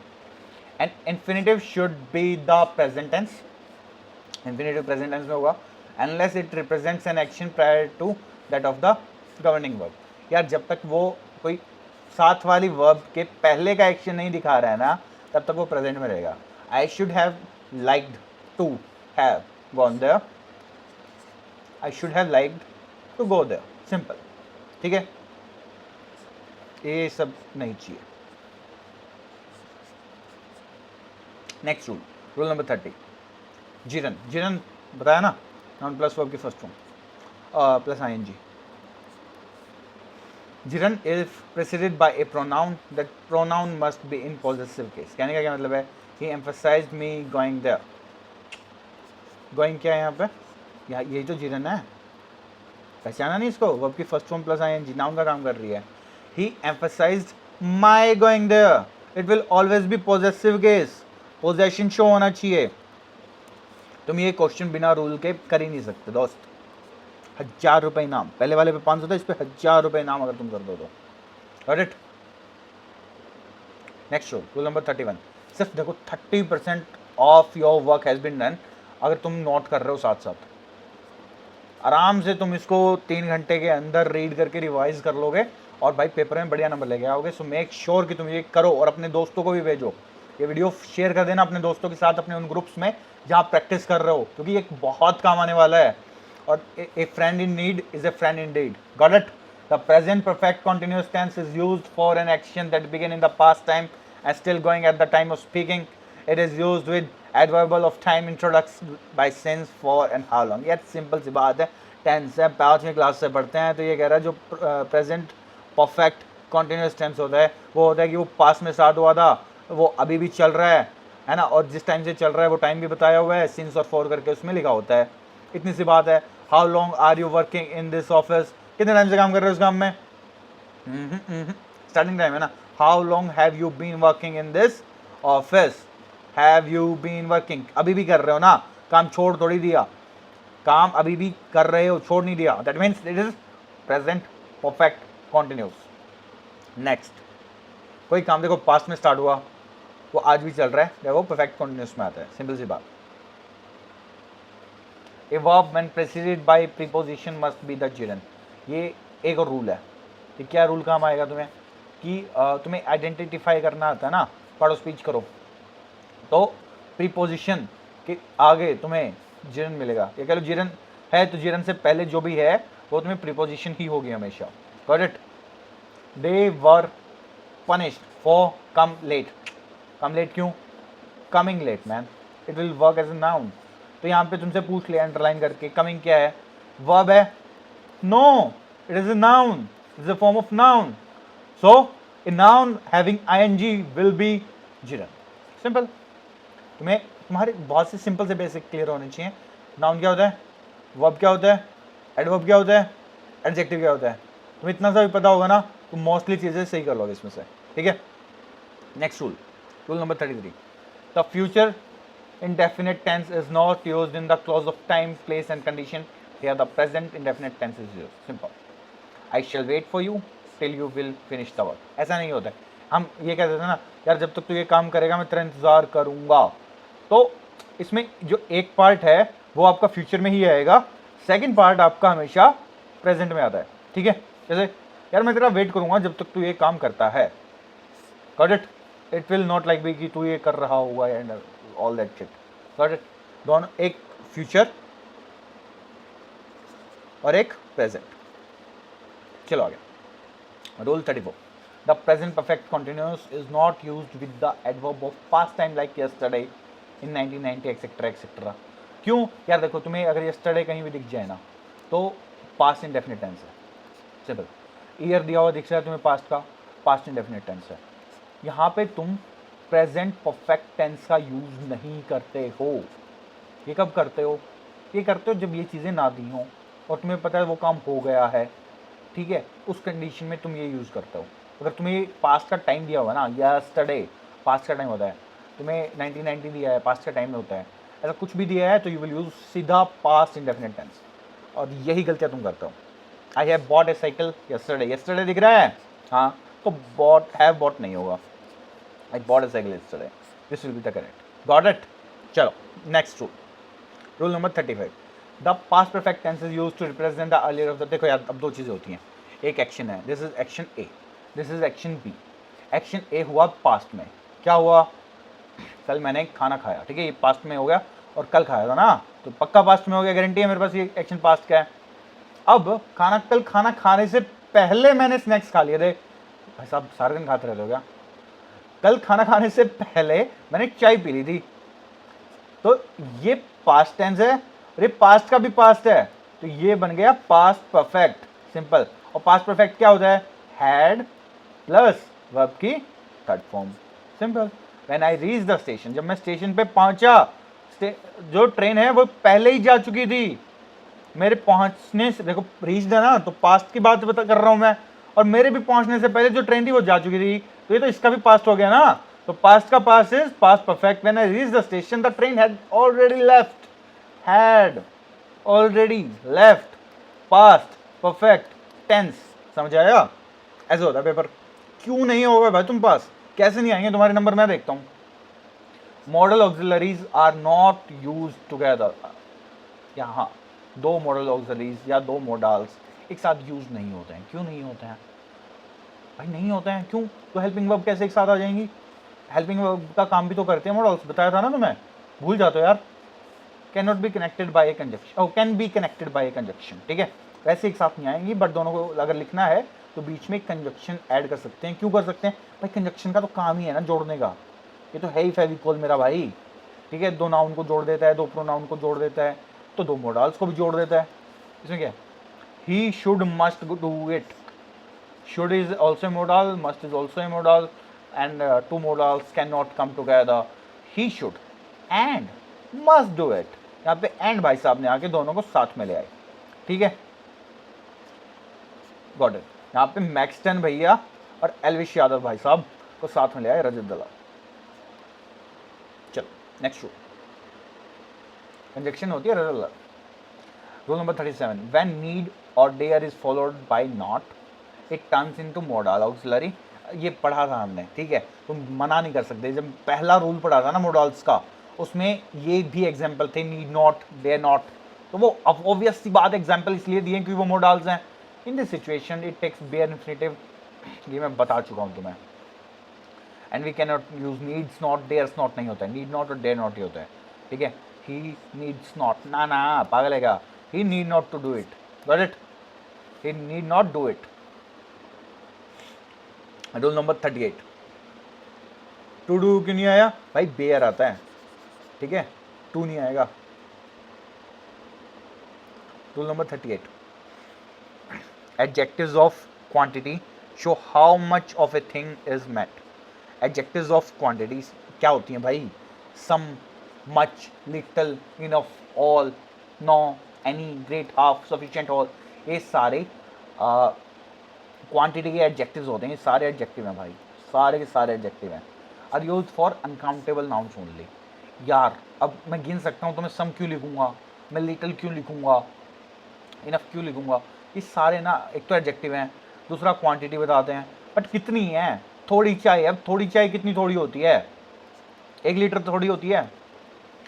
an infinitive should be the present tense, infinitive present tense में होगा, unless it represents an action prior to that of the governing verb. यार जब तक वो कोई साथ वाली वर्ब के पहले का एक्शन नहीं दिखा रहा है ना, तब तक वो प्रेजेंट में रहेगा। I should have liked to have gone there, I should have liked to go there, simple, ठीक है, ये सब नहीं चाहिए। Next rule, rule number 30, gerund, gerund बताया ना, नाउन प्लस वर्ब की first form plus ING। Gerund is preceded by a pronoun, that pronoun must be in possessive case. कहने का क्या मतलब है? He emphasized me going there. Going क्या है यहाँ पे? यहाँ ये जो जिरन है, पहचाना नहीं इसको? वर्ब की first form plus ING noun का काम कर रही है। He emphasized my going there, it will always be possessive case, possession show होना चाहिए। तुम ये क्वेश्चन बिना रूल के कर ही नहीं सकते दोस्त। 1000 रुपये इनाम, पहले वाले पे 500 था, इस पे 1000 रुपये इनाम अगर तुम कर दो तो। Got it? Next rule number 31, सिर्फ देखो 30% of your work has been done. अगर तुम नोट कर रहे हो साथ साथ, आराम से तुम इसको 3 घंटे के अंदर रीड करके रिवाइज कर लोगे और भाई पेपर में बढ़िया नंबर लेके आओगे। सो मेक श्योर कि तुम ये करो और अपने दोस्तों को भी भेजो। ये वीडियो शेयर कर देना अपने दोस्तों के साथ, अपने उन ग्रुप्स में जहाँ प्रैक्टिस कर रहे हो, क्योंकि ये बहुत काम आने वाला है। और a friend in need is a friend in deed. Got it? The present perfect continuous tense is used for an action that begin in the past time and still going at the time of speaking. It is used with adverbial of time introduced by since, for and how long. यार simple सी बात है, tense है, 5वीं class से पढ़ते हैं, तो ये कह रहा है जो प्रेजेंट परफेक्ट कॉन्टिन्यूस टेंस होता है वो होता है कि वो पास में स्टार्ट हुआ था, वो अभी भी चल रहा है ना, और जिस टाइम से चल रहा है वो टाइम भी बताया हुआ है, सिंस और फॉर करके उसमें लिखा होता है। इतनी सी बात है। How long are you working in this office? कितने टाइम से काम कर रहे हो इस काम में? स्टार्टिंग टाइम है ना। How long have you been working in this office? Have you been working? अभी भी कर रहे हो ना, काम छोड़ थोड़ी दिया। काम अभी भी कर रहे हो, छोड़ नहीं दिया, that means it is present perfect continuous. Next, कोई काम देखो पास्ट में स्टार्ट हुआ, वो आज भी चल रहा है, देखो परफेक्ट कॉन्टिन्यूस में आता है, सिंपल सी बात। A verb when preceded by preposition must be the gerund. ये एक और रूल है। ये क्या रूल काम आएगा तुम्हें कि तुम्हें आइडेंटिफाई करना आता है ना, पढ़ो स्पीच करो, तो प्रीपोजिशन के आगे तुम्हें जिरन मिलेगा। ये कह लो जिरन है तो जिरन से पहले जो भी है वो तुम्हें प्रीपोजिशन ही होगी हमेशा। Got it? They were punished for come late. Come late क्यों? Coming late man, it will work as a noun. तो यहाँ पे तुमसे पूछ लिया अंडरलाइन करके, कमिंग क्या है? वर्ब है? No, it is a noun, it is a form of noun. So a noun having ing will be gerund. Simple. तुम्हें तुम्हारे बहुत से सिंपल से बेसिक क्लियर होने चाहिए। नाउन क्या होता है, वर्ब क्या होता है, एडवर्ब क्या होता है, एडजेक्टिव क्या होता है, तुम्हें इतना सा भी पता होगा ना तो मोस्टली चीजें सही कर लोगे इसमें से। ठीक है, next rule, rule number 33, the future indefinite tense is not used in the clause of time, place and condition. Here the present indefinite tense is used. Simple. I shall wait for you till you will finish the work. ऐसा नहीं होता है। हम ये कहते थे ना यार जब तक तू ये काम करेगा मैं तेरा इंतजार करूंगा, तो इसमें जो एक पार्ट है वो आपका फ्यूचर में ही आएगा, सेकंड पार्ट आपका हमेशा प्रेजेंट में आता है। ठीक है, जैसे यार मैं तेरा वेट करूंगा जब तक तू ये काम करता है। Got it? It will not like be कि तू ये कर रहा होगा and all that shit. Got it? दोनों, एक फ्यूचर और एक प्रेजेंट। चलो आगे, rule 34, the present perfect continuous is not used with the adverb of past time like yesterday in 1990 etcetera etcetera. क्यों यार? देखो तुम्हें अगर यस्टरडे कहीं भी दिख जाए ना तो पास्ट इंडेफिनिट टेंस है। सिंपल, ईयर दिया हुआ दिख रहा है तुम्हें पास्ट का, पास्ट इंडेफिनिट टेंस है। यहाँ पे तुम प्रेजेंट परफेक्ट टेंस का यूज नहीं करते हो। ये कब करते हो? ये करते हो जब ये चीज़ें ना दी हों और तुम्हें पता है वो काम हो गया है। ठीक है, उस कंडीशन में तुम ये यूज़ करते हो। अगर तुम्हें पास्ट का टाइम दिया हुआ ना, यस्टरडे पास्ट का टाइम होता है, तुम्हें 1990 दिया है पास्ट का टाइम में होता है, ऐसा कुछ भी दिया है तो यू विल यूज सीधा पास्ट इंडेफिनिट टेंस। और यही गलतियाँ तुम करते हो। I have bought A cycle yesterday, yesterday दिख रहा है हाँ, तो बॉट हैव बॉट नहीं होगा, I bought a cycle yesterday. This will be the correct. Got it? चलो next rule. Rule number 35. The past perfect tense is used to represent the earlier of the. देखो यार अब दो चीज़ें होती हैं, एक एक्शन है, this is action A, this is action B. Action A हुआ पास्ट में, क्या हुआ? कल मैंने खाना खाया, ठीक है, ये पास्ट में हो गया, और कल खाया था ना तो पक्का पास्ट में हो गया, गारंटी है मेरे पास, ये एक्शन पास्ट का है। अब कल खाना खाने से पहले मैंने स्नैक्स खा लिए थे। भाई साहब सारा दिन खाते रहते हो क्या? कल खाना खाने से पहले मैंने चाय पी ली थी, तो ये पास्ट टेंस है और ये पास्ट का भी पास्ट है, तो ये बन गया पास्ट परफेक्ट। सिंपल। और पास्ट परफेक्ट क्या होता है? हैड प्लस वर्ब की third form. Simple. When I reach the station, जब मैं स्टेशन पे पहुंचा, जो ट्रेन है वो पहले ही जा चुकी थी। मेरे पहुंचने से, देखो रीच है ना, तो पास्ट की बात बता कर रहा हूं मैं, और मेरे भी पहुंचने से पहले जो ट्रेन थी वो जा चुकी थी, तो ये तो इसका भी पास्ट हो गया ना। तो पास्ट का past is past perfect. When I reach the station the train had already left, had already left, past perfect tense. समझ आया? ऐसे होता है पेपर। क्यों नहीं होगा भाई तुम पास? कैसे नहीं आएंगे तुम्हारे नंबर? मैं देखता हूँ। Modal auxiliaries are not use together. यहाँ दो मॉडल ऑक्सिलरीज या दो मॉडल्स एक साथ यूज नहीं होते हैं। क्यों नहीं होते हैं भाई? नहीं होते हैं क्यों? तो हेल्पिंग वर्ब कैसे एक साथ आ जाएंगी? हेल्पिंग वर्ब का काम भी तो करते हैं मॉडल्स, बताया था ना तुम्हें, भूल जाते हो यार। Can not be connected by a conjunction, or can be connected by a conjunction, ठीक है, वैसे एक साथ नहीं आएंगी, बट दोनों को अगर लिखना है तो बीच में कंजक्शन ऐड कर सकते हैं। क्यों कर सकते हैं भाई? कंजक्शन का तो काम ही है ना जोड़ने का, ये तो है ही फेविकोल मेरा भाई, ठीक है। दो नाउन को जोड़ देता है, दो प्रोनाउन को जोड़ देता है, तो दो मॉडल्स को भी जोड़ देता है। इसमें क्या है? He should must do it, should is also a modal, must is also a modal, and two modals cannot come together. He should and must do it. यहाँ पे and भाई साहब ने आके दोनों को साथ में ले आए, ठीक है। Got it. यहाँ पे मैक्सटन भैया और एलविश यादव भाई साहब को साथ में ले आए, रजत दलाल। चलो नेक्स्ट रूल, कंजक्शन होती है Rajat Dalal. Rule number 37, when need और dare is followed by not it turns into modal auxiliary. ये पढ़ा था हमने, ठीक है, तुम मना नहीं कर सकते। जब पहला रूल पढ़ा था ना मॉडल्स का, उसमें ये भी एग्जाम्पल थे, नीड नॉट, डेयर नॉट, तो वो ऑब्वियस सी बात एग्जाम्पल इसलिए दिए क्योंकि वो मॉडल्स हैं। In this situation it takes bare infinitive, ये मैं बता चुका हूँ तुम्हें। And we can not use needs not, dares not नहीं होता है, नीड नॉट और डेयर नॉट ही होता है, ठीक है। ही नीड्स नॉट, ना ना पागल है क्या, he need not to do it, got it, he need not do it. Rule number 38, to do क्यों नहीं आया भाई, बेयर आता है, ठीक है, टू नहीं आएगा। Rule number 38, adjectives of quantity show how much of a thing is meant. Adjectives of quantities क्या होती हैं भाई, some, much, little, enough, all, no, any, great, half, sufficient, all, ये सारे क्वांटिटी के एडजेक्टिव्स होते हैं। ये सारे एडजेक्टिव हैं भाई, सारे के सारे एडजेक्टिव हैं। Are use for uncountable nouns only. यार अब मैं गिन सकता हूँ तो मैं सम क्यों लिखूंगा, मैं लिटिल क्यों लिखूंगा, इनफ क्यों लिखूंगा, ये सारे ना एक तो एडजेक्टिव हैं, दूसरा क्वांटिटी बताते हैं, बट कितनी है, थोड़ी चाय। अब थोड़ी चाय कितनी थोड़ी होती है, 1 लीटर थोड़ी होती है,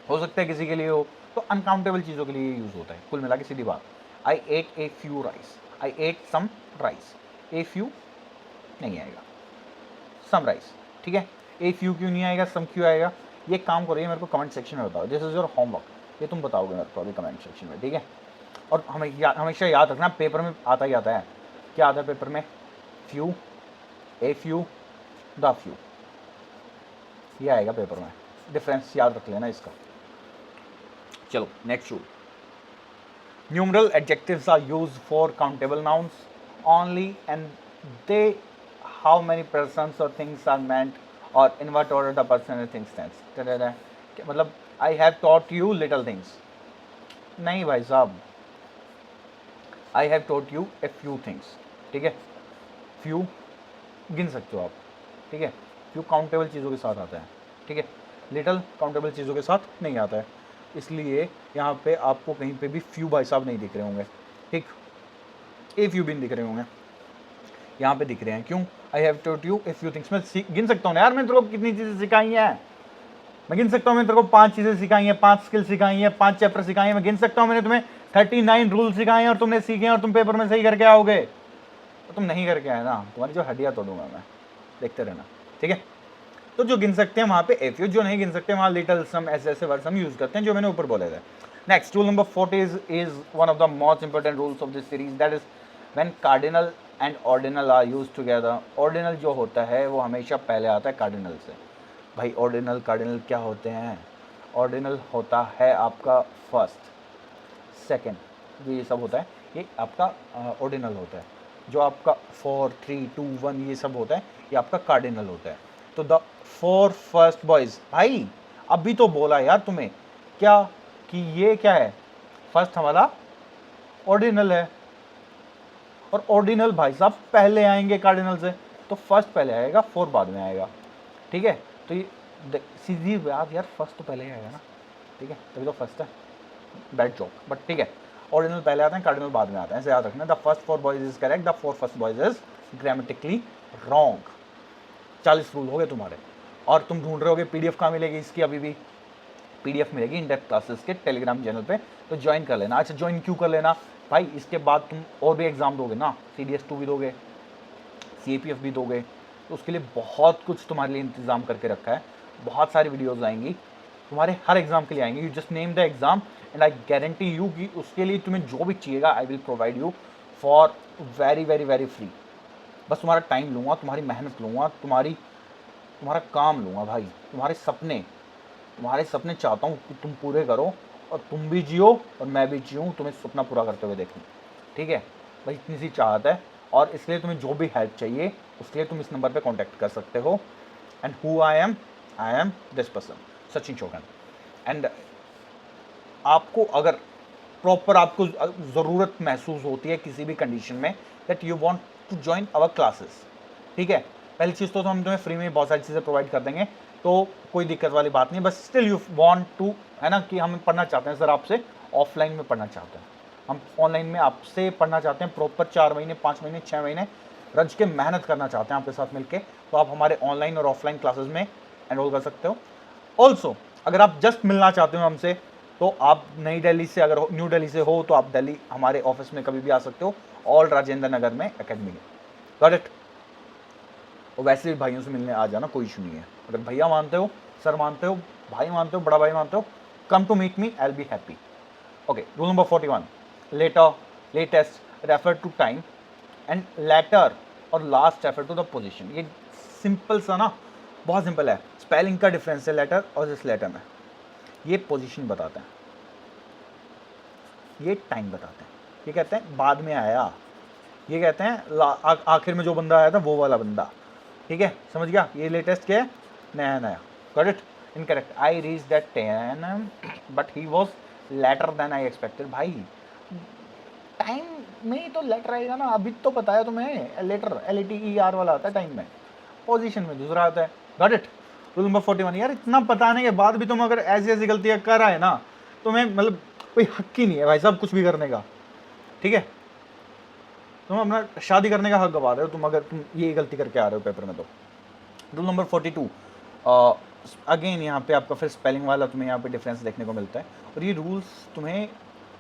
हो सकता है किसी के लिए हो, तो अनकाउंटेबल चीज़ों के लिए यूज़ होता है। कुल मिला के सीधी बात, I ate a few rice, I ate some rice, a few नहीं आएगा, सम राइस, ठीक है। ए फ्यू क्यों नहीं आएगा, सम क्यों आएगा, ये काम करो, ये मेरे को कमेंट सेक्शन में बताओ, दिस इज योर होमवर्क, ये तुम बताओगे मेरे को अभी कमेंट सेक्शन में, ठीक है। और हमेशा याद रखना, पेपर में आता ही आता है, क्या आता है पेपर में, few, a few, the few, ये आएगा पेपर में, डिफरेंस याद रख लेना इसका। चलो next rule, numeral adjectives are used for countable nouns only and they how many persons और थिंग्स आर मेंट और in what order the person and things stands. मतलब I have taught you little things, नहीं भाई साहब, I have taught you a few things, ठीक है। Few गिन सकते हो आप, ठीक है, फ्यू काउंटेबल चीज़ों के साथ आता है, ठीक है, लिटिल काउंटेबल चीज़ों के साथ नहीं आता है, इसलिए यहाँ पे आपको कहीं पे भी फ्यू भाई साहब नहीं दिख रहे होंगे, ठीक, ए फ्यू भी नहीं दिख रहे होंगे, यहाँ पे दिख रहे हैं, क्यों, आई have taught you a few things. मैं गिन सकता हूँ ना यार, मैंने तेरे को कितनी चीज़ें सिखाई हैं, मैं गिन सकता हूँ, मैंने तेरे को 5 चीज़ें सिखाई हैं, 5 स्किल सिखाई हैं, 5 चैप्टर सिखाए हैं, मैं गिन सकता हूँ, मैंने तुम्हें 39 रूल सिखाए हैं और तुमने सीखे हैं और तुम पेपर में सही करके आओगे, तो तुम नहीं करके आए ना, तुम्हारी जो हड्डियाँ तोड़ूंगा मैं, देखते रहना, ठीक है। तो जो गिन सकते हैं वहाँ पे ए फ्यू, जो नहीं गिन सकते वहाँ लिटिल, सम, ऐसे वर्ड्स हम यूज़ करते हैं जो मैंने ऊपर बोले थे। Next rule number 40 is one of the most important rules of this series, that is when cardinal and ordinal are use together. Ordinal जो होता है वो हमेशा पहले आता है कार्डिनल से। भाई ऑर्डिनल कार्डिनल क्या होते हैं, ऑर्डिनल होता है आपका फर्स्ट, सेकेंड, ये सब होता है, ये आपका ऑर्डिनल होता है। जो आपका 4, 3, 2, 1 ये सब होता है, ये आपका कार्डिनल होता है। तो द 4 फर्स्ट बॉयज, भाई अभी तो बोला यार तुम्हें क्या कि ये क्या है, फर्स्ट हमारा ऑर्डिनल है, और ऑर्डिनल भाई साहब पहले आएंगे कार्डिनल से, तो फर्स्ट पहले आएगा, 4 बाद में आएगा, ठीक है। तो ये सीधी बात यार, फर्स्ट तो पहले ही आएगा ना, ठीक है, तभी तो फर्स्ट है, बैड जॉक, बट ठीक है, ऑर्डिनल पहले आते हैं, कार्डिनल बाद में आते हैं, ऐसे याद रखना। The first 4 boys is correct, the 4 first boys is grammatically wrong. 40 rule हो गए तुम्हारे, और तुम ढूंढ रहे होगे पीडीएफ कहाँ मिलेगी इसकी, अभी भी पीडीएफ मिलेगी इन डेप्थ क्लासेस के टेलीग्राम चैनल पे, तो ज्वाइन कर लेना। अच्छा ज्वाइन क्यों कर लेना भाई, इसके बाद तुम और भी एग्जाम दोगे ना, CDS2 भी दोगे, CAPF भी दोगे, तो उसके लिए बहुत कुछ तुम्हारे लिए इंतजाम करके रखा है, बहुत सारी वीडियोस आएंगी तुम्हारे हर एग्जाम के लिए आएंगी। You just name the exam and I guarantee you कि उसके लिए तुम्हें जो भी चाहिएगा I will provide you for very very very free. बस तुम्हारा टाइम लूँगा, तुम्हारी मेहनत लूँगा, तुम्हारा काम लूँगा भाई, तुम्हारे सपने चाहता हूँ कि तुम पूरे करो, और तुम भी जियो और मैं भी जीऊँ, तुम्हें सपना पूरा करते हुए देखूँ, ठीक है भाई, इतनी सी चाहत है। और इसलिए तुम्हें जो भी हेल्प चाहिए उसके लिए तुम इस नंबर पे कांटेक्ट कर सकते हो। And who I am this person, Sachin Chauhan. And आपको अगर प्रॉपर आपको ज़रूरत महसूस होती है किसी भी कंडीशन में that you want to join our classes, ठीक है, पहली चीज़ तो हम तुम्हें फ्री में बहुत सारी चीज़ें प्रोवाइड कर देंगे, तो कोई दिक्कत वाली बात नहीं, बस स्टिल यू वांट टू, है ना, कि हम पढ़ना चाहते हैं सर आपसे, ऑफलाइन में पढ़ना चाहते हैं, हम ऑनलाइन में आपसे पढ़ना चाहते हैं प्रॉपर 4 महीने 5 महीने 6 महीने रज के मेहनत करना चाहते हैं आपके साथ मिलके, तो आप हमारे ऑनलाइन और ऑफलाइन क्लासेस में एनरोल कर सकते हो। ऑल्सो अगर आप जस्ट मिलना चाहते हो हमसे, तो आप नई दिल्ली से अगर न्यू दिल्ली से हो तो आप दिल्ली हमारे ऑफिस में कभी भी आ सकते हो, ऑल राजेंद्र नगर में एकेडमी है। Got it. और वैसे भी भाइयों से मिलने आ जाना, कोई इशू नहीं है। अगर भैया मानते हो, सर मानते हो, भाई मानते हो, बड़ा भाई मानते हो, come to meet me, I will be happy. Okay, rule number 41, later, latest, refer to time and latter और last refer to the position. ये सिंपल सा ना, बहुत सिंपल है। स्पेलिंग का डिफरेंस है लेटर और इस लेटर में। ये पोजीशन बताते हैं, ये टाइम बताते हैं। ये कहते हैं बाद में आया, ये कहते हैं आखिर में जो बंदा आया था वो वाला बंदा। ठीक है, समझ गया। ये लेटेस्ट क्या है, नया नया। Got it. Incorrect, I reach that 10 but he was later than I expected. भाई टाइम में ही तो लेटर आएगा ना, अभी तो पता है तुम्हें, लेटर LETER वाला आता है टाइम में, पोजीशन में दूसरा आता है। Got it. रूल नंबर 41, यार इतना बताने के बाद भी तुम अगर ऐसी ऐसी गलतियां कर आए ना, तुम्हें मतलब कोई हक ही नहीं है भाई साहब कुछ भी करने का। ठीक है, तुम अपना शादी करने का हक गवा रहे हो तुम, अगर तुम ये गलती करके आ रहे हो पेपर में तो। रूल नंबर 42, अगेन यहाँ पे आपका फिर स्पेलिंग वाला तुम्हें यहाँ पे डिफरेंस देखने को मिलता है। और ये रूल्स तुम्हें,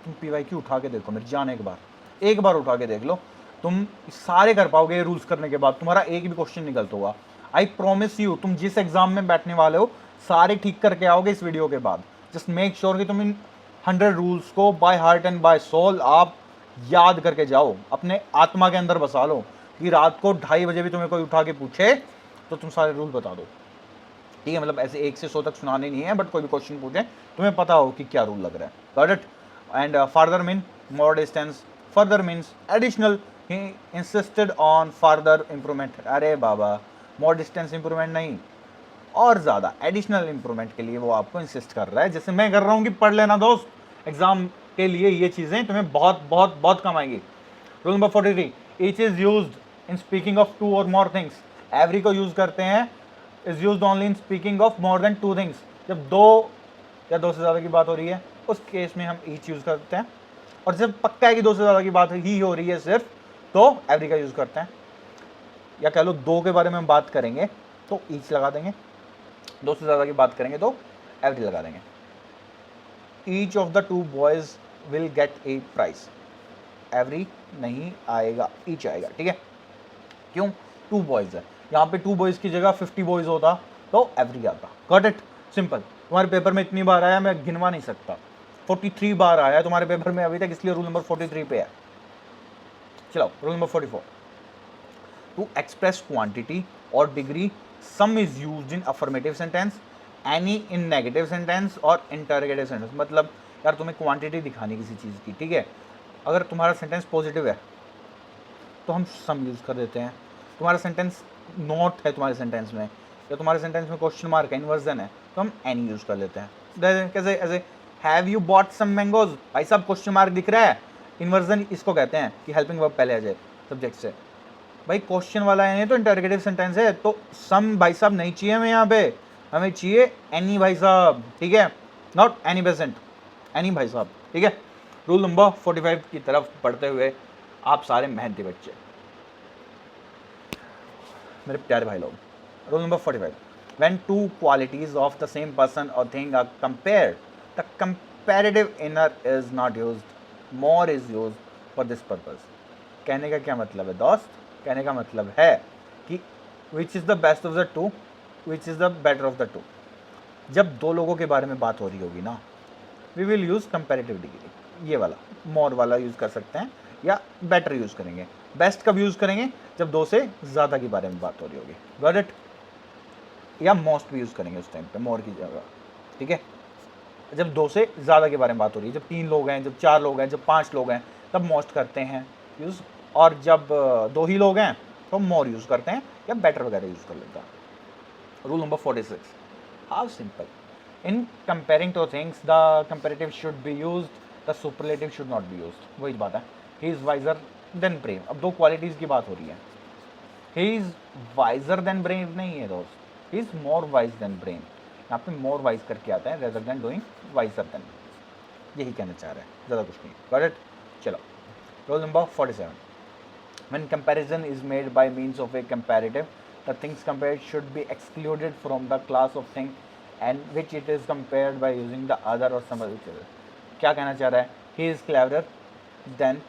तुम PYQ उठा के देखो मेरे जान, एक बार उठा के देख लो, तुम सारे कर पाओगे ये रूल्स करने के बाद, तुम्हारा एक भी क्वेश्चन नहीं गलत होगा। आई प्रॉमिस यू, तुम जिस एग्जाम में बैठने वाले हो सारे ठीक करके आओगे इस वीडियो के बाद। जस्ट मेक श्योर कि तुम इन 100 रूल्स को by heart and by soul आप याद करके जाओ, अपने आत्मा के अंदर बसा लो, कि रात को 2:30 बजे भी तुम्हें कोई उठा के पूछे तो तुम सारे रूल बता दो। ठीक है, मतलब ऐसे 1 से 100 तक सुनाने नहीं है, बट कोई भी क्वेश्चन पूछे तुम्हें पता हो कि क्या रूल लग रहा है। Got it. And further mean more distance, further means additional, he insisted on further improvement. अरे बाबा, मोर डिस्टेंस इंप्रूवमेंट नहीं, और ज़्यादा एडिशनल इंप्रूवमेंट के लिए वो आपको इंसिस्ट कर रहा है, जैसे मैं कर रहा हूँ कि पढ़ लेना दोस्त, एग्जाम के लिए ये चीज़ें तुम्हें बहुत बहुत बहुत काम आएंगी। Rule number 43, each is used in speaking of 2 और मोर थिंग्स। एवरी को यूज करते हैं, is used only in speaking of more than 2 things. जब 2 या 2 से ज़्यादा की बात हो रही है उस केस में हम ईच यूज़ करते हैं, और जब पक्का है कि 2 से ज़्यादा की बात ही हो रही है सिर्फ, तो एवरी का यूज़ करते हैं। या कह लो 2 के बारे में हम बात करेंगे तो ईच लगा देंगे, 2 से ज़्यादा की बात करेंगे तो एवरी लगा देंगे। Each of the 2 boys will get a prize. Every नहीं आएगा, ईच आएगा। ठीक है, क्यों, 2 बॉयज़ है, यहाँ पे 2 बॉयज़ की जगह 50 बॉयज़ होता तो एवरी आता। Got it, simple. तुम्हारे पेपर में इतनी बार आया मैं गिनवा नहीं सकता, 43 बार आया तुम्हारे पेपर में अभी तक, इसलिए रूल नंबर 43 पे है। चलो rule number 44, to express quantity और degree some is used in affirmative sentence, any in negative sentence और इंटरोगेटिव सेंटेंस। मतलब यार तुम्हें क्वांटिटी दिखानी किसी चीज़ की, ठीक है, अगर तुम्हारा सेंटेंस पॉजिटिव है तो हम सम यूज़ कर देते हैं। तुम्हारा सेंटेंस नॉट है तुम्हारे सेंटेंस में, या तुम्हारे सेंटेंस में क्वेश्चन मार्क है, इन्वर्जन है, तो हम एनी यूज़ कर लेते हैं। कैसे, ऐसे have you bought some mangoes, भाई साहब क्वेश्चन मार्क दिख रहा है, इन्वर्जन इसको कहते हैं कि हेल्पिंग वर्ब पहले आ जाए सब्जेक्ट से। भाई क्वेश्चन वाला है तो इंटरोगेटिव सेंटेंस है, तो सम भाई साहब नहीं चाहिए हमें यहाँ पे, हमें चाहिए एनी भाई साहब। ठीक है, नॉट एनी पेशेंट, एनी भाई साहब। ठीक है, रूल नंबर 45 की तरफ बढ़ते हुए आप सारे मेहनती बच्चे, मेरे प्यारे भाई लोग। Rule number 45, when 2 qualities of the same person और thing are compared, the comparative inner is not used, more is used for this purpose. कहने का क्या मतलब है दोस्त, कहने का मतलब है कि which is the best of the 2, which is the better of the 2। जब 2 लोगों के बारे में बात हो रही होगी ना, we will use comparative degree, ये वाला मोर वाला यूज़ कर सकते हैं, या बेटर यूज़ करेंगे। बेस्ट कब यूज़ करेंगे, जब 2 से ज़्यादा के बारे में बात हो रही होगी। Got it. या मोस्ट भी यूज़ करेंगे उस टाइम पे मोर की जगह। ठीक है, जब 2 से ज़्यादा के बारे में बात हो रही है, जब 3 लोग हैं, जब 4 लोग हैं, जब 5 लोग हैं, तब मोस्ट करते हैं यूज़, और जब 2 ही लोग हैं तो मोर यूज़ करते हैं, या बेटर वगैरह यूज़ कर लेते हैं। Rule number 46, how simple, in comparing two things the comparative should be used, the superlative should not be used. वही बात है, he is wiser than brave. अब 2 क्वालिटीज़ की बात हो रही है, he is wiser than brave नहीं है दोस्त, he is more wise than brain. यहाँ पे मोर वाइज करके आता है rather than doing wiser than, यही कहना चाह रहा है, ज़्यादा कुछ नहीं। Got it. चलो, rule number 47, when comparison is made by means of a comparative, the things compared should be excluded from the class of thing and which it is compared by using the other or some other. क्या कहना चाह रहा है? He is cleverer than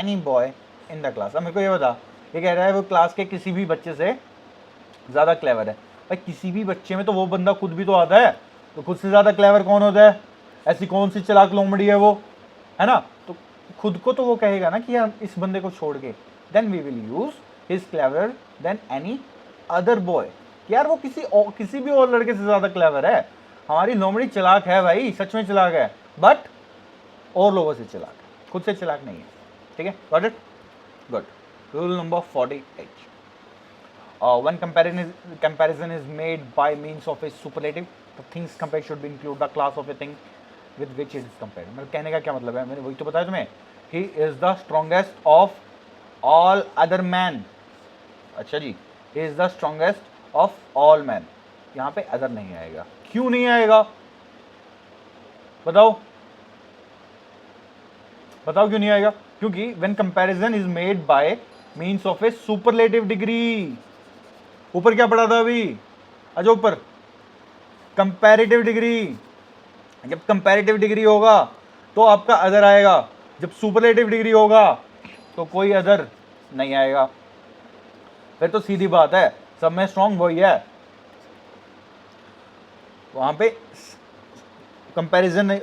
any boy in the class. अब मेरे को ये बता, ये कह रहा है वो क्लास के किसी भी बच्चे से ज़्यादा क्लेवर है। भाई किसी भी बच्चे में तो वो बंदा खुद भी तो आता है, तो खुद से ज़्यादा क्लेवर कौन होता है? ऐसी कौन सी चालाक लोमड़ी है वो, है ना? तो खुद को तो वो कहेगा ना कि यार इस बंदे को छोड़ के, then we will use his clever than any other boy. यार वो किसी भी और लड़के से ज़्यादा क्लेवर है। हमारी लोमड़ी चालाक है भाई, सच में चालाक है, बट और लोगों से चालाक है, खुद से चालाक नहीं है। ठीक है, got it? Good. Rule number 48, when comparison is made by means of a superlative, the things compared should be include the class of a thing with which it is compared. मतलब कहने का क्या मतलब है? मैंने वही तो बताया तुम्हें, he is the strongest of all other men. अच्छा जी, he is the strongest of all men. यहाँ पे other नहीं आएगा। क्यों नहीं आएगा? बताओ बताओ क्यों नहीं आएगा? क्योंकि when comparison is made by means of a superlative degree, ऊपर क्या पढ़ा था अभी? अच्छा ऊपर कंपैरेटिव डिग्री। जब कंपैरेटिव डिग्री होगा तो आपका अदर आएगा, जब सुपरलेटिव डिग्री होगा तो कोई अदर नहीं आएगा। फिर तो सीधी बात है, सब में स्ट्रॉन्ग वही है। वहां पे कंपैरिजन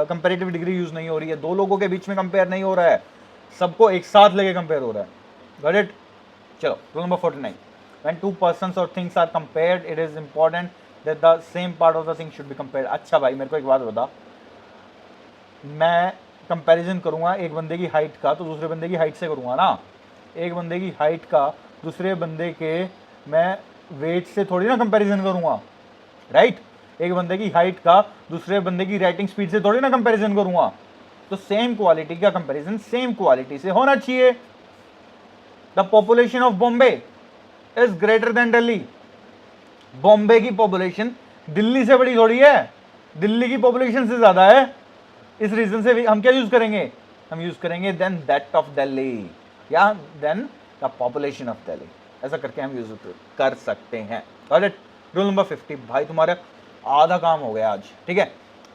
कंपैरेटिव डिग्री यूज नहीं हो रही है, दो लोगों के बीच में कंपेयर नहीं हो रहा है, सबको एक साथ लेके कंपेयर हो रहा है। Got it? चलो, rule number 49, when two persons or things are compared, it is important that the same part of the thing should be compared. अच्छा भाई मेरे को एक बात बता, मैं कंपैरिजन करूँगा एक बंदे की हाइट का तो दूसरे बंदे की हाइट से करूँगा ना। एक बंदे की हाइट का दूसरे बंदे के मैं वेट से थोड़ी ना कंपैरिजन करूँगा, राइट? एक बंदे की हाइट का दूसरे बंदे की राइटिंग स्पीड से थोड़ी ना कंपैरिजन करूँगा। तो सेम क्वालिटी का कंपैरिजन सेम क्वालिटी से होना चाहिए। The population of Bombay is greater than Delhi. Bombay की पॉपुलेशन दिल्ली से बड़ी थोड़ी है, दिल्ली की पॉपुलेशन से ज्यादा है। इस रीजन से हम क्या यूज करेंगे? हम यूज करेंगे देन दैट ऑफ दिल्ली या than the population of Delhi, ऐसा करके हम यूज कर सकते हैं। रूल नंबर 50, भाई तुम्हारा आधा काम हो गया आज। ठीक है,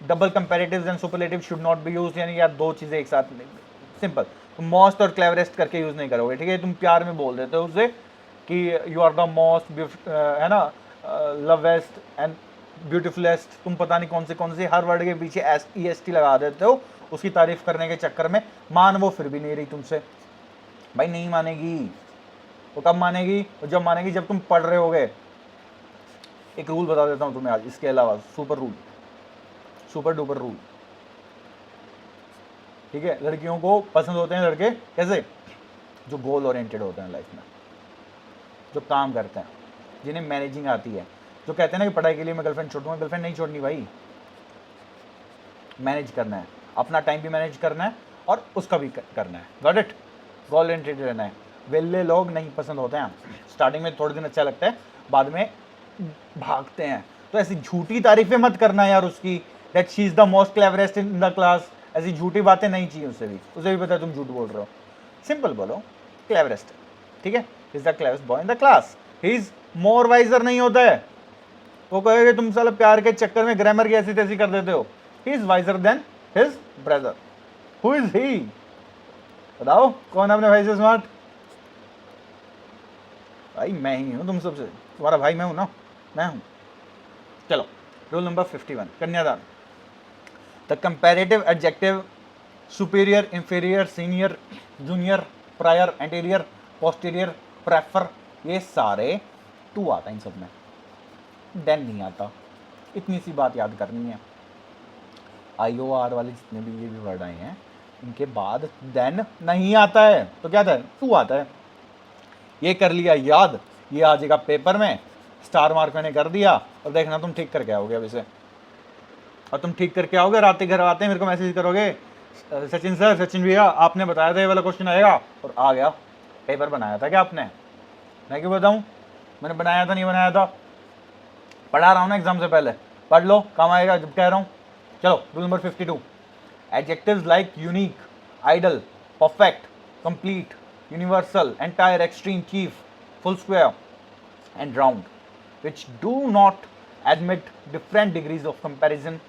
double comparatives and superlative should not be used, यानी यार दो चीजें एक साथ नहीं। सिंपल, तुम मोस्ट और क्लेवरेस्ट करके यूज नहीं करोगे। ठीक है, तुम प्यार में बोल देते हो उससे कि यू आर द मोस्ट, है ना, लवेस्ट एंड ब्यूटीफुलेस्ट, तुम पता नहीं कौन से हर वर्ड के पीछे EST लगा देते हो उसकी तारीफ करने के चक्कर में। मान वो फिर भी नहीं रही तुमसे, भाई नहीं मानेगी। वो कब मानेगी? वो जब मानेगी जब तुम पढ़ रहे होगे। एक रूल बता देता हूँ तुम्हें आज इसके अलावा, सुपर डुपर रूल। ठीक है, लड़कियों को पसंद होते हैं लड़के कैसे? जो गोल ओरिएंटेड होते हैं लाइफ में, जो काम करते हैं, जिन्हें मैनेजिंग आती है, जो कहते हैं ना कि पढ़ाई के लिए मैं गर्लफ्रेंड छोड़ दूंगा। गर्लफ्रेंड नहीं छोड़नी भाई, मैनेज करना है, अपना टाइम भी मैनेज करना है और उसका भी करना है। Got it? गोल ओरिएंटेड रहना है। वेले लोग नहीं पसंद होते हैं, स्टार्टिंग में थोड़े दिन अच्छा लगता है, बाद में भागते हैं। तो ऐसी झूठी तारीफें मत करना यार उसकी, that she is the most cleverest in the class. ऐसी झूठी बातें नहीं चाहिए उसे भी पता है तुम झूठ बोल रहे हो। सिंपल बोलो क्लेवरेस्ट, ठीक है, is the cleverest boy in the class. He is more wiser नहीं होता है। वो कहेगा तुम साला प्यार के चक्कर में ग्रामर की ऐसी तैसी कर देते हो। He is visor then his brother. Who is he? बताओ कौन है अपने भाई से स्मार्ट? भाई मैं ही हूं तुम सबसे, तुम्हारा भाई मैं हूं ना, मैं हूं। चलो, रूल नंबर 51, कन्यादान। The comparative adjective superior, inferior, senior, junior, prior, anterior, posterior, prefer, ये सारे टू आता है इन सब में, देन नहीं आता। इतनी सी बात याद करनी है। IOR वाले जितने भी ये भी वर्ड आए हैं इनके बाद देन नहीं आता है, तो क्या आता है? टू आता है। ये कर लिया याद, ये आ जाएगा पेपर में, स्टार मार्क मैंने कर दिया, और देखना तुम ठीक करके आओगे अब इसे। और तुम ठीक करके आओगे, रात के घर आते हैं मेरे को मैसेज करोगे, सचिन सर, सचिन भैया आपने बताया था ये वाला क्वेश्चन आएगा, और आ गया। पेपर बनाया था क्या आपने? मैं क्यों बताऊं? मैंने बनाया था नहीं बनाया था? पढ़ा रहा हूँ ना एग्जाम से पहले, पढ़ लो, काम आएगा जब कह रहा हूँ। चलो, rule number 52, adjectives like unique, ideal, perfect, complete, universal, entire, extreme, chief, full square and round, which do not admit different degrees of comparison,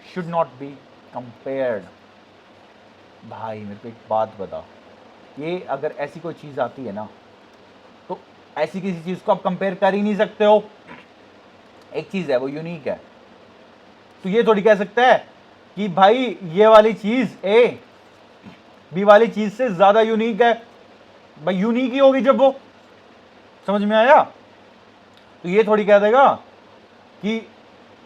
should not be compared. भाई मेरे को एक बात बता, ये अगर ऐसी कोई चीज़ आती है ना, तो ऐसी किसी चीज़ को आप कंपेयर कर ही नहीं सकते हो। एक चीज़ है वो यूनिक है, तो ये थोड़ी कह सकता है कि भाई ये वाली चीज़ ए बी वाली चीज़ से ज़्यादा यूनिक है। भाई यूनिक ही होगी जब वो, समझ में आया? तो ये थोड़ी कह देगा कि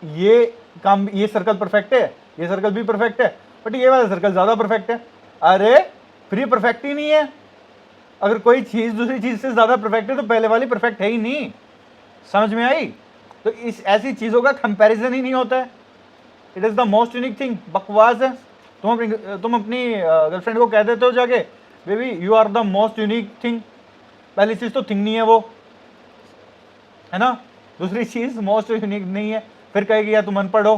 ये सर्कल परफेक्ट है, ये सर्कल भी परफेक्ट है, बट ये वाला सर्कल ज़्यादा परफेक्ट है। अरे फिर ये परफेक्ट ही नहीं है। अगर कोई चीज़ दूसरी चीज़ से ज़्यादा परफेक्ट है तो पहले वाली परफेक्ट है ही नहीं। समझ में आई? तो इस ऐसी चीज़ों का कंपैरिजन ही नहीं होता है। It is the most unique thing. बकवास है। तुम अपनी गर्लफ्रेंड को कह देते हो जाके, baby you are the most unique thing. पहली चीज़ तो थिंग नहीं है वो, है ना। दूसरी चीज़ मोस्ट यूनिक नहीं है, फिर कहेगी यार तुम अनपढ़ हो,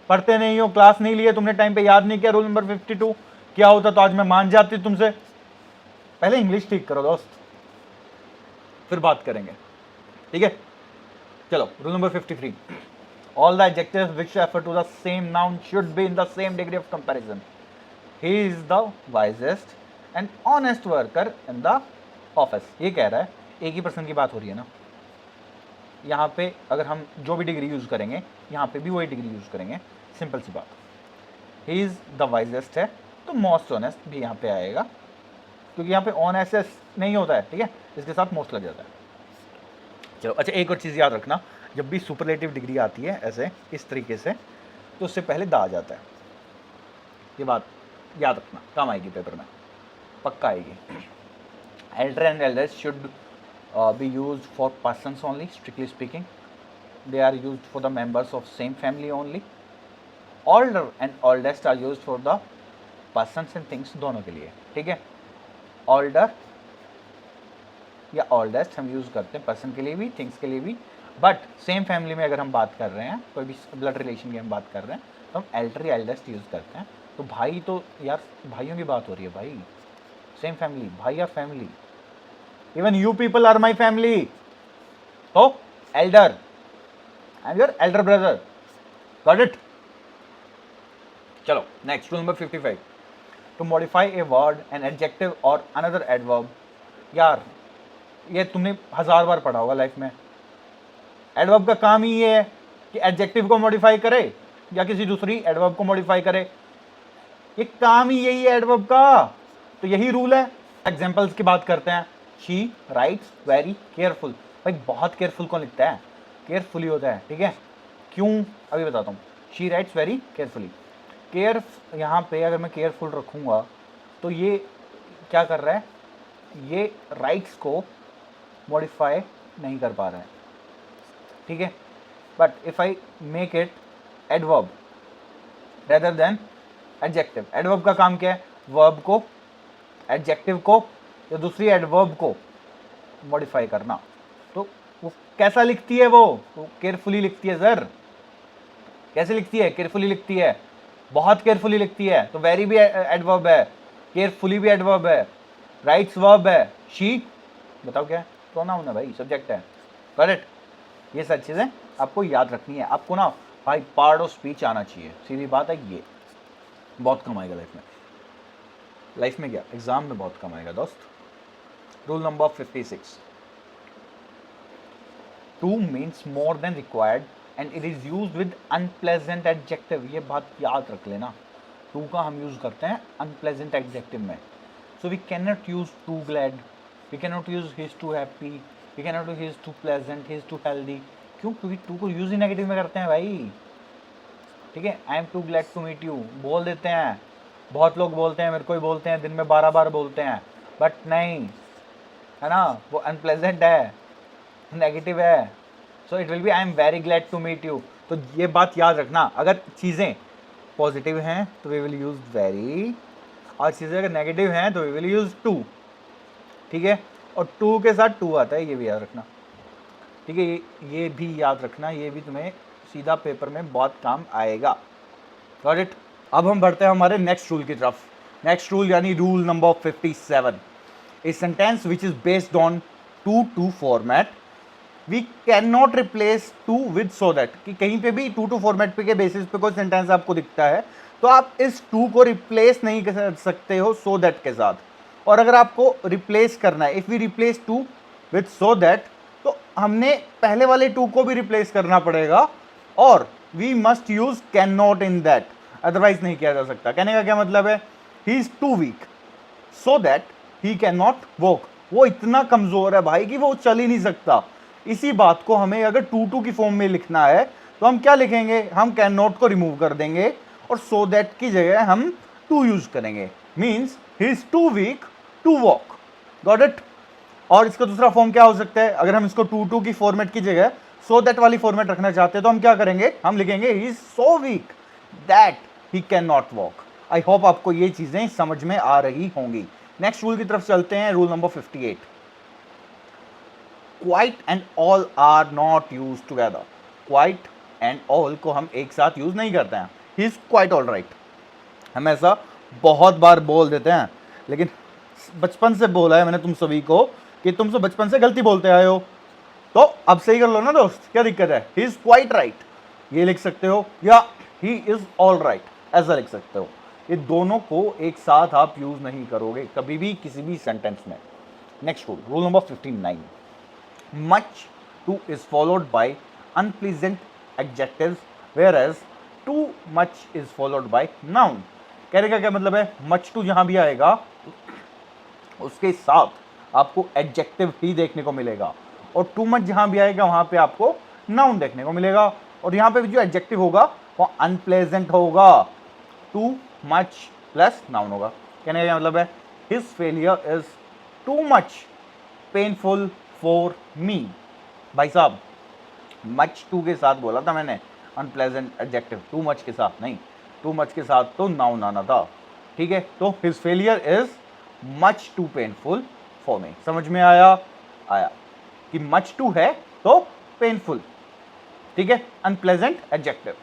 पढ़ते नहीं हो, क्लास नहीं लिए, तुमने टाइम पे याद नहीं किया रूल नंबर 52। क्या होता तो आज मैं मान जाती तुमसे। पहले इंग्लिश ठीक करो दोस्त, फिर बात करेंगे, ठीक है। चलो rule number 53, all the adjectives which refer to the same noun should be in the same degree of comparison. He is the wisest and honest worker in the office. ये कह रहा है एक ही पर्सन की बात हो रही है ना, यहाँ पे अगर हम जो भी डिग्री यूज़ करेंगे यहाँ पे भी वही डिग्री यूज़ करेंगे। सिंपल सी बात, ही इज़ द वाइजेस्ट है तो मोस्ट ऑनेस्ट भी यहाँ पे आएगा, क्योंकि यहाँ पे ऑनेस्ट नहीं होता है, ठीक है, इसके साथ मोस्ट लग जाता है। चलो अच्छा, एक और चीज़ याद रखना, जब भी सुपरलेटिव डिग्री आती है ऐसे इस तरीके से, तो उससे पहले दा आ जाता है। ये बात याद रखना, काम आएगी पेपर में, पक्का आएगी। Elder and eldest should be used for persons only, strictly speaking. They are used for the members of same family only. Older and oldest are used for the persons and things, दोनों के लिए, ठीक है। Older या oldest हम use करते हैं person के लिए भी, थिंग्स के लिए भी, बट सेम फैमिली में अगर हम बात कर रहे हैं, कोई भी ब्लड रिलेशन की हम बात कर रहे हैं, तो हम एल्डर या एल्डेस्ट यूज़ करते हैं। तो भाई तो यार भाइयों की बात हो रही है भाई, सेम फैमिली, भाई या family. Even you people are my family. So, elder. I'm your elder brother. Got it? चलो, next rule number 55. To modify a word, an adjective or another adverb. यार, ये तुमने 1000 बार पढ़ा होगा लाइफ में। एडवर्ब का काम ही ये है कि एडजेक्टिव को मॉडिफाई करे या किसी दूसरी एडवर्ब को मॉडिफाई करे। ये काम ही यही है एडवर्ब का, तो यही रूल है। एग्जाम्पल्स की बात करते हैं। She writes very careful। भाई बहुत केयरफुल कौन लिखता है? केयरफुली होता है, ठीक है। क्यों? अभी बताता हूँ। She writes very carefully। Care यहाँ पे अगर मैं केयरफुल रखूँगा तो ये क्या कर रहा है? ये राइट्स को मॉडिफाई नहीं कर पा रहा है, ठीक है। But if I make it adverb rather than adjective, adverb का काम क्या है? वर्ब को, एडजेक्टिव को या दूसरी एडवर्ब को मॉडिफाई करना। तो वो कैसा लिखती है? वो केयरफुली लिखती है सर। कैसे लिखती है? केयरफुली लिखती है, बहुत केयरफुली लिखती है। तो वेरी भी एडवर्ब है, केयरफुली भी एडवर्ब है, राइट्स वर्ब है, शी बताओ क्या है? प्रोनाउन है भाई, सब्जेक्ट है। करेक्ट। ये सब चीज़ें आपको याद रखनी है। आपको ना भाई पार्ट ऑफ स्पीच आना चाहिए, सीधी बात है। ये बहुत कम आएगा लाइफ में। लाइफ में क्या, एग्जाम में बहुत कम आएगा दोस्त। Rule number 56, two means more than required and it is used with unpleasant adjective. ये बात याद रख लेना, टू का हम यूज करते हैं अनप्लेजेंट एडजेक्टिव में। So we can not use too glad, we can not use he is too happy, we can not use he is too pleasant, he is too healthy. क्यों? क्योंकि to को use ही negative में करते हैं भाई, ठीक है। I am too glad to meet you बोल देते हैं, बहुत लोग बोलते हैं, मेरे को ही बोलते हैं, दिन में 12 बार बोलते हैं, बट नहीं, है ना, वो अनप्लेजेंट है, नेगेटिव है। So it will be I am very glad to meet you. तो ये बात याद रखना, अगर चीज़ें पॉजिटिव हैं तो वी विल यूज वेरी, और चीज़ें अगर नेगेटिव हैं तो वी विल यूज टू, ठीक है। और टू के साथ टू आता है, ये भी याद रखना, ठीक है। ये भी याद रखना, ये भी तुम्हें सीधा पेपर में बहुत काम आएगा। Got it. अब हम बढ़ते हैं हमारे नेक्स्ट रूल की तरफ। नेक्स्ट रूल यानी rule number 57, a sentence which is based on too format we can not replace too with so that, कि कहीं पे भी टू फॉर्मेट पे के बेसिस पे कोई सेंटेंस आपको दिखता है तो आप इस टू को रिप्लेस नहीं कर सकते हो सो दैट के साथ। और अगर आपको रिप्लेस करना है, if we replace too with so that, तो हमने पहले वाले टू को भी रिप्लेस करना पड़ेगा और we must use can not in that, otherwise नहीं किया जा सकता। कहने का क्या मतलब है, he is too weak so that he can not walk, वो इतना कमजोर है भाई कि वो चल ही नहीं सकता। इसी बात को हमें अगर टू की फॉर्म में लिखना है तो हम क्या लिखेंगे, हम कैन नॉट को रिमूव कर देंगे और सो दैट की जगह हम टू यूज करेंगे। Means he is too weak to walk, got it. और इसका दूसरा फॉर्म क्या हो सकता है, अगर हम इसको टू की फॉर्मेट की जगह सो दैट वाली फॉर्मेट रखना चाहते हैं तो हम क्या करेंगे, हम लिखेंगे he is so weak that he can not walk. I hope आपको ये चीजें समझ में आ रही होंगी। नेक्स्ट रूल की तरफ चलते हैं, rule number 58, quite and all are not use together. Quite and all को हम एक साथ यूज नहीं करते हैं। He is quite all right, हम ऐसा बहुत बार बोल देते हैं, लेकिन बचपन से बोला है मैंने तुम सभी को कि तुम सब बचपन से गलती बोलते आए हो, तो अब सही कर लो ना दोस्त, क्या दिक्कत है। ही इज क्वाइट राइट ये लिख सकते हो या ही इज ऑल राइट ऐसा लिख सकते हो। ये दोनों को एक साथ आप यूज नहीं करोगे कभी भी किसी भी सेंटेंस में। Next rule, rule number 59, much two is followed bye unpleasant adjectives whereas too much is followed bye noun. कहने का क्या मतलब है, मच टू जहां भी आएगा उसके साथ आपको एडजेक्टिव ही देखने को मिलेगा और टू मच जहां भी आएगा वहां पे आपको नाउन देखने को मिलेगा। और यहां पे जो एडजेक्टिव होगा वो अनप्लेजेंट होगा, टू मच प्लस नाउन होगा। कहने का मतलब है his failure is too much painful for मी। भाई साहब मच टू के साथ बोला था मैंने, अनप्लेजेंट एडजेक्टिव, टू मच के साथ नहीं, टू मच के साथ तो नाउन आना था, ठीक है। तो his failure is much too painful for me. समझ में आया कि मच टू है तो पेनफुल, ठीक है, अनप्लेजेंट एडजेक्टिव।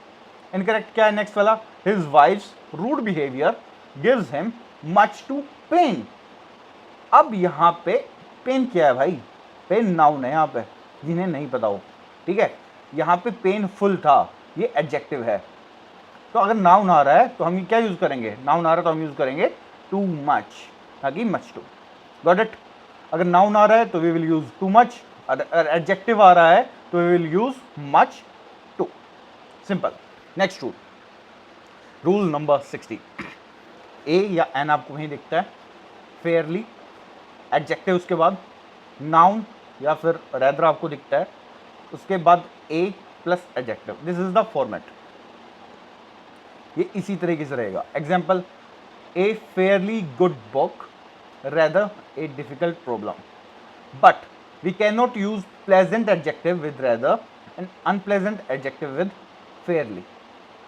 इनकरेक्ट क्या है नेक्स्ट वाला, his wife's rude behaviour gives him much too pain. अब यहां पे पेन क्या है भाई, पेन नाउन है यहां पे, जिन्हें नहीं पता हो, ठीक है। यहां पे पेनफुल था, ये एडजेक्टिव है। तो अगर नाउन आ रहा है तो हम क्या यूज करेंगे, नाउन आ रहा है तो हम यूज करेंगे टू मच, ताकि मच टू, गॉट इट। अगर नाउन आ रहा है तो we will use too much, अगर एडजेक्टिव आ रहा है तो we will use much too, simple. Next rule, rule number 60, a या एन आपको वहीं दिखता है, फेयरली एडजेक्टिव, उसके बाद नाउन या फिर रेदर आपको दिखता है, उसके बाद a plus adjective. This is the format, ये इसी तरीके से रहेगा। Example, a fairly good book rather a difficult problem, but we can not use pleasant adjective with rather and unpleasant adjective with fairly.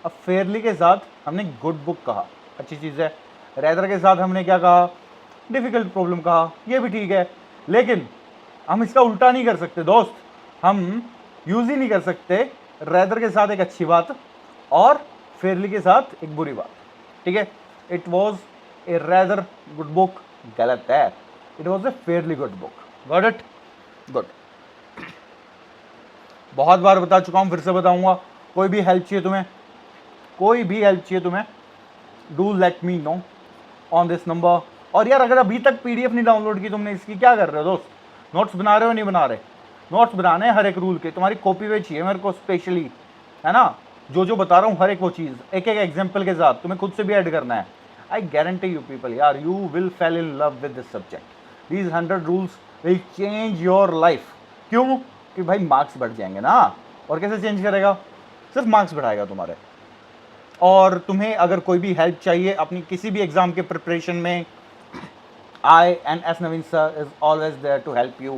अब फेयरली के साथ हमने good book कहा, अच्छी चीज़ है, रेदर के साथ हमने क्या कहा, डिफिकल्ट प्रॉब्लम कहा, ये भी ठीक है, लेकिन हम इसका उल्टा नहीं कर सकते दोस्त, हम यूज ही नहीं कर सकते रेदर के साथ एक अच्छी बात और फेयरली के साथ एक बुरी बात, ठीक है। It was a rather good book, गलत है, it was a fairly good book, got it, good. बहुत बार बता चुका हूं, फिर से बताऊंगा, कोई भी हेल्प चाहिए तुम्हें, कोई भी हेल्प चाहिए तुम्हें, do let me know on this number. और यार अगर अभी तक पीडीएफ नहीं डाउनलोड की तुमने इसकी, क्या कर रहे हो दोस्त, नोट्स बना रहे हो नहीं बना रहे, नोट्स बनाने हर एक रूल के, तुम्हारी कॉपी पे चाहिए मेरे को स्पेशली, है ना, जो जो बता रहा हूँ हर एक वो चीज़ एक एक एग्जाम्पल के साथ तुम्हें खुद से भी ऐड करना है। आई गारंटी यू पीपल यार, you will fail in love with this subject. These 100 rules will change your life. क्यों, कि भाई मार्क्स बढ़ जाएंगे ना, और कैसे चेंज करेगा, सिर्फ मार्क्स बढ़ाएगा तुम्हारे। और तुम्हें अगर कोई भी हेल्प चाहिए अपनी किसी भी एग्जाम के प्रिपरेशन में, I and S Naveen sir is always there to help you.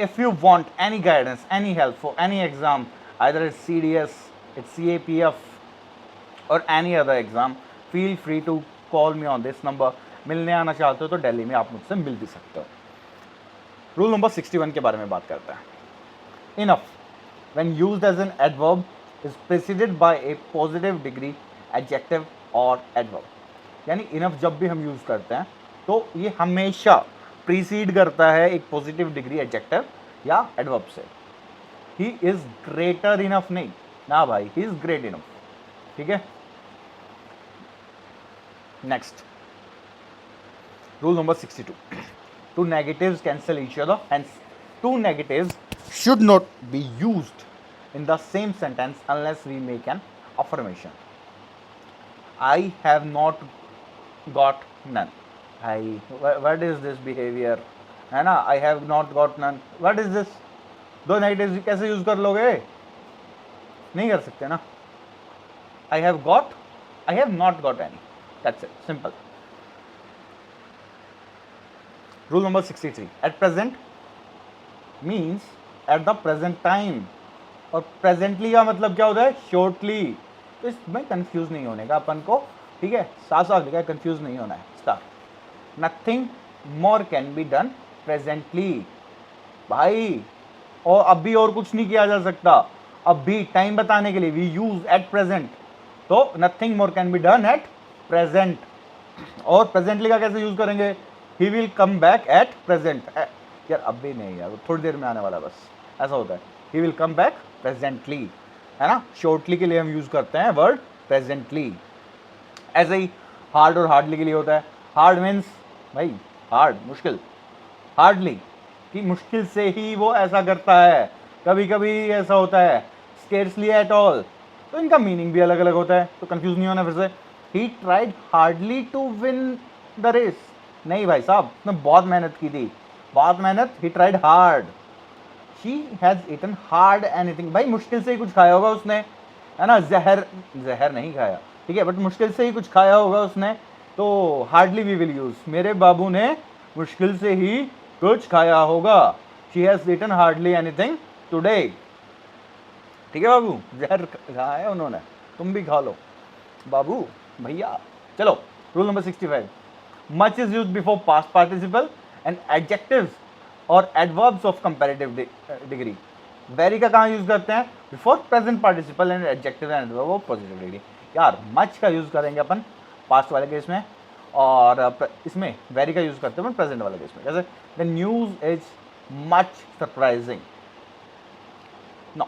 If you want any guidance, any help for any exam, either it's CDS, it's CAPF or any other exam, feel free to call me on this number. मिलने आना चाहते हो तो दिल्ली में आप मुझसे मिल भी सकते हो। रूल नंबर 61 के बारे में बात करते हैं। Enough, when used as an adverb, is preceded by a positive degree adjective or adverb. यानी इनफ जब भी हम यूज़ करते हैं तो ये हमेशा प्रीसीड करता है एक पॉजिटिव डिग्री एडजेक्टिव या एडवर्ब से। ही इज ग्रेटर इनफ नहीं ना भाई, ही इज ग्रेट इनफ। ठीक है, next rule number 62, two negatives cancel each other, hence two negatives should not be used in the same sentence unless we make an affirmation. I have not got none. What is this behavior, है ना? I have not got none, what is this? दो negatives कैसे use कर लोगे? नहीं कर सकते ना। I have got, I have not got any, that's it, simple. Rule number 63, at present means at the present time, और प्रेजेंटली का मतलब क्या होता है? शॉर्टली। तो इसमें कंफ्यूज नहीं होने का अपन को, ठीक है, साफ साफ लिखा है, कंफ्यूज नहीं होना है। Start, nothing more can be done presently. भाई और अभी और कुछ नहीं किया जा सकता, अभी टाइम बताने के लिए वी यूज एट प्रेजेंट, तो nothing more can be done at present. और प्रेजेंटली का कैसे यूज करेंगे? He will come back at present. यार अभी नहीं यार, थोड़ी देर में आने वाला, बस ऐसा होता है। He will come back presently, है ना? शॉर्टली के लिए हम यूज करते हैं वर्ड प्रेजेंटली। ऐसे ही हार्ड और हार्डली के लिए होता है। हार्ड मीन्स भाई हार्ड, मुश्किल, हार्डली कि मुश्किल से ही वो ऐसा करता है, कभी कभी ऐसा होता है। स्केर्सली एट ऑल, तो इनका मीनिंग भी अलग अलग होता है, तो कंफ्यूज नहीं होना फिर से। He tried hardly to win the race, नहीं भाई साहब, उसने बहुत मेहनत की थी, बहुत मेहनत। He tried hard, she has eaten hard anything, भाई मुश्किल से ही कुछ खाया होगा उसने, है ना? जहर, जहर नहीं खाया, ठीक है, बट मुश्किल से ही कुछ खाया होगा उसने, तो हार्डली वी विल यूज, मेरे बाबू ने मुश्किल से ही कुछ खाया होगा। She has eaten hardly anything today, ठीक है बाबू, जहर खाया है उन्होंने, तुम भी खा लो बाबू भैया। चलो rule number 65, much is used before past participle and adjectives or adverbs of comparative degree. very का कहाँ यूज करते हैं? Before present participle and adjective and adverb of positive degree. यार मच का यूज करेंगे अपन पास्ट वाले केस में, और इसमें वेरी का यूज करते हैं अपन प्रेजेंट वाले केस में। जैसे the news is much surprising, no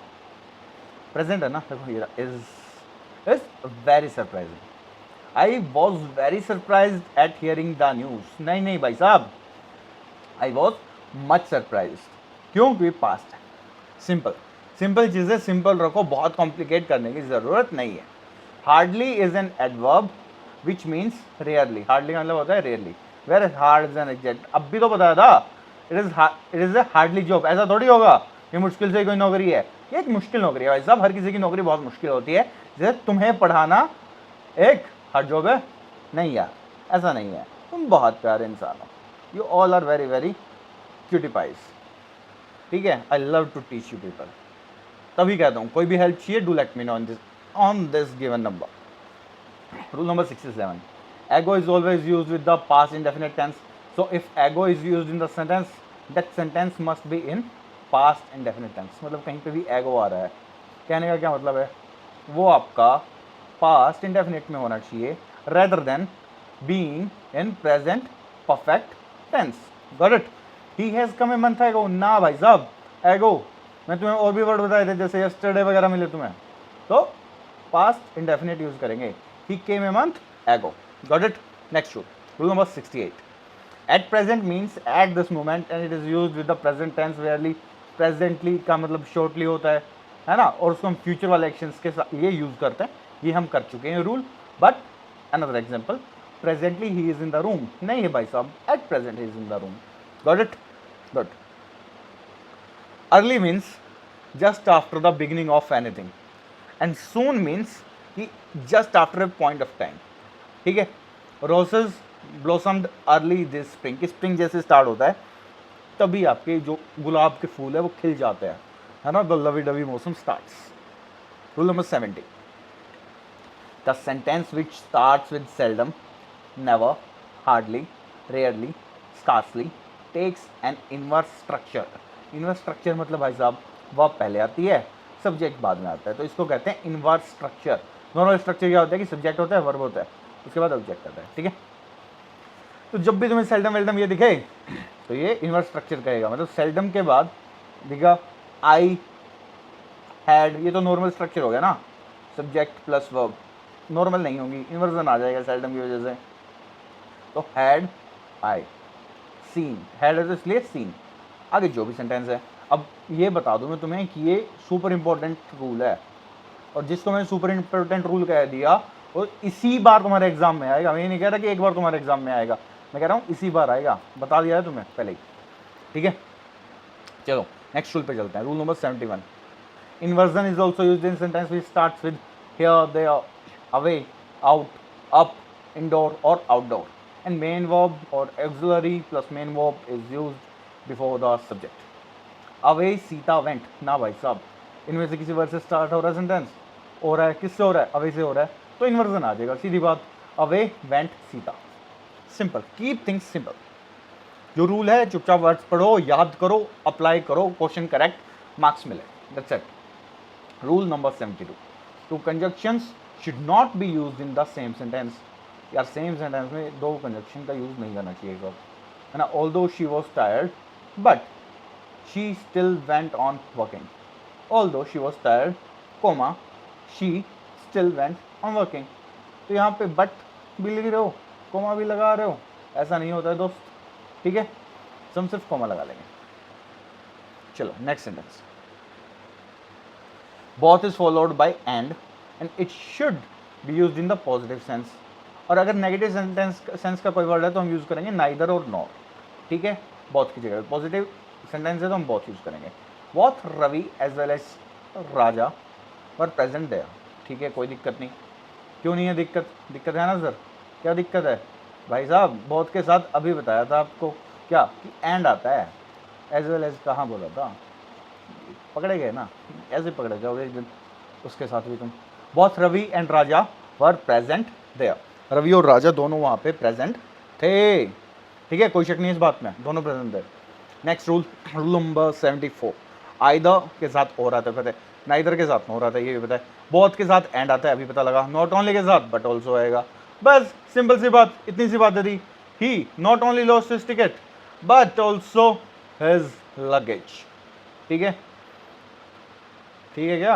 present है ना, देखो ये is very surprising. I was very surprised at hearing the news. नहीं नहीं भाई साहब, I was much surprised, क्यों? क्योंकि पास्ट है। सिंपल सिंपल चीज़ें सिंपल रखो, बहुत कॉम्प्लिकेट करने की ज़रूरत नहीं है। Hardly is an adverb which means rarely, hardly का मतलब होता है rarely, where hard is an exact. अब भी तो बताया था, it is a hardly job. ऐसा थोड़ी होगा ये मुश्किल से कोई नौकरी है, ये एक मुश्किल नौकरी है भाई साहब, हर किसी की नौकरी बहुत मुश्किल होती है। जैसे तुम्हें पढ़ाना एक हार्ड जॉब है, नहीं यार ऐसा नहीं है, तुम बहुत प्यारे इंसान हो, you all are very very cutie pies, ठीक है। I love to teach you people, तभी कहता हूँ कोई भी हेल्प चाहिए do let me know on this given number. Rule number 67, ago is always use with the past indefinite tense, so if ago is use in the sentence that sentence must be in past indefinite tense. मतलब कहीं पे भी एगो आ रहा है, कहने का क्या मतलब है? वो आपका पास्ट इंडेफिनिट में होना चाहिए rather than being in present perfect tense. Got it? He has come a month ago, ना भाई साहब, एगो मैं तुम्हें और भी वर्ड बताए थे, जैसे यस्टरडे वगैरह मिले तुम्हें, तो पास्ट इंडेफिनिट यूज करेंगे। He came a month ago. Got it? Next rule number 68, at present means at this moment and it is use with the present tense rarely. Presently का मतलब शॉर्टली होता है ना, और उसको हम फ्यूचर वाले एक्शंस के साथ ये यूज करते हैं, ये हम कर चुके हैं rule. But another example, presently he is in the room, नहीं है भाई साहब, at present he is in the room. Got it? Good. Early means just after the beginning of anything, and soon means कि just after a point of time, ठीक है। Roses blossomed early this spring, कि spring जैसे start होता है तभी आपके जो गुलाब के फूल है वो खिल जाते हैं, है ना, द लवी डवी मौसम starts. Rule number 70, the sentence which starts with seldom, never, hardly, rarely, scarcely takes an inverse structure. Inverse structure मतलब भाई साहब वर्ब पहले आती है, सब्जेक्ट बाद में आता है, तो इसको कहते हैं इनवर्स स्ट्रक्चर। नॉर्मल स्ट्रक्चर क्या होता है कि सब्जेक्ट होता है, वर्ब होता है, उसके बाद ऑब्जेक्ट आता है, ठीक है। तो जब भी तुम्हें सेल्डम वेल्डम ये दिखे तो ये इनवर्स स्ट्रक्चर कहेगा, मतलब सेल्डम के बाद दिखा आई हैड, ये तो नॉर्मल स्ट्रक्चर हो गया ना, सब्जेक्ट प्लस वर्ब, नॉर्मल नहीं होंगी, इन्वर्जन आ जाएगा सेल्डम की वजह से। तो हैड आई सीन, हैड है तो इसलिए सीन, आगे जो भी सेंटेंस है। अब ये बता दूं मैं तुम्हें कि ये सुपर इंपॉर्टेंट रूल है, और जिसको मैंने सुपर इंपॉर्टेंट रूल कह दिया और इसी बार तुम्हारे एग्जाम में आएगा। मैं ये नहीं कह रहा कि एक बार तुम्हारे एग्जाम में आएगा, मैं कह रहा हूँ इसी बार आएगा, बता दिया है तुम्हें पहले ही, ठीक है। चलो नेक्स्ट रूल पे चलते हैं, rule number 71। Inversion is also used in sentence which starts with here, there, away, out, up, indoor और आउटडोर, एंड मेन वर्ब और auxiliary plus main verb is used before the subject. Away Sita went, ना भाई साहब, इनमें से किसी word से start हो रहा है सेंटेंस, हो रहा है, किससे हो रहा है, अवे से हो रहा है, तो इन्वर्जन आ जाएगा, सीधी बात। Away went Sita, simple, keep things simple. जो रूल है चुपचाप वर्ड्स पढ़ो, याद करो, अप्लाई करो, क्वेश्चन करेक्ट, मार्क्स मिले, that's it. Rule number 72, two conjunctions should not be used in the same sentence. यार सेम सेंटेंस में दो कंजक्शन का यूज नहीं करना चाहिए सब, है ना। Although she was tired but she still went on working, although she was tired comma she still went on working. तो यहाँ पे बट भी लिख रहे हो, कोमा भी लगा रहे हो, ऐसा नहीं होता है दोस्त, ठीक है। हम सिर्फ कोमा लगा लेंगे। चलो next sentence, both is followed by and it should be used in the positive sense। और अगर नेगेटिव सेंस का कोई वर्ड है तो हम यूज करेंगे नाइदर और नॉर, ठीक है। बोथ की जगह पॉजिटिव सेंटेंस है तो हम बोथ यूज करेंगे। Both Ravi as well as Raja were present there, ठीक है, कोई दिक्कत नहीं। क्यों नहीं है दिक्कत, दिक्कत है ना सर, क्या दिक्कत है भाई साहब। बोथ के साथ अभी बताया था आपको क्या कि एंड आता है, एज वेल एज कहाँ बोला था, पकड़े गए ना, ऐसे पकड़े जाओगे एक दिन, उसके साथ भी तुम। Both Ravi and Raja were present there, Ravi और राजा दोनों वहाँ पे प्रेजेंट थे, ठीक है, कोई शक नहीं इस बात में, दोनों प्रेजेंट थे। Next rule, rule number 74, either के साथ हो रहा था, पता है, नाइदर के साथ हो रहा था, ये भी पता है। बोथ के साथ एंड आता है, अभी पता लगा। नॉट ओनली के साथ बट ऑल्सो आएगा, बस सिंपल सी बात, इतनी सी बात है दी। He not only lost his ticket but also his luggage, ठीक है, ठीक है क्या।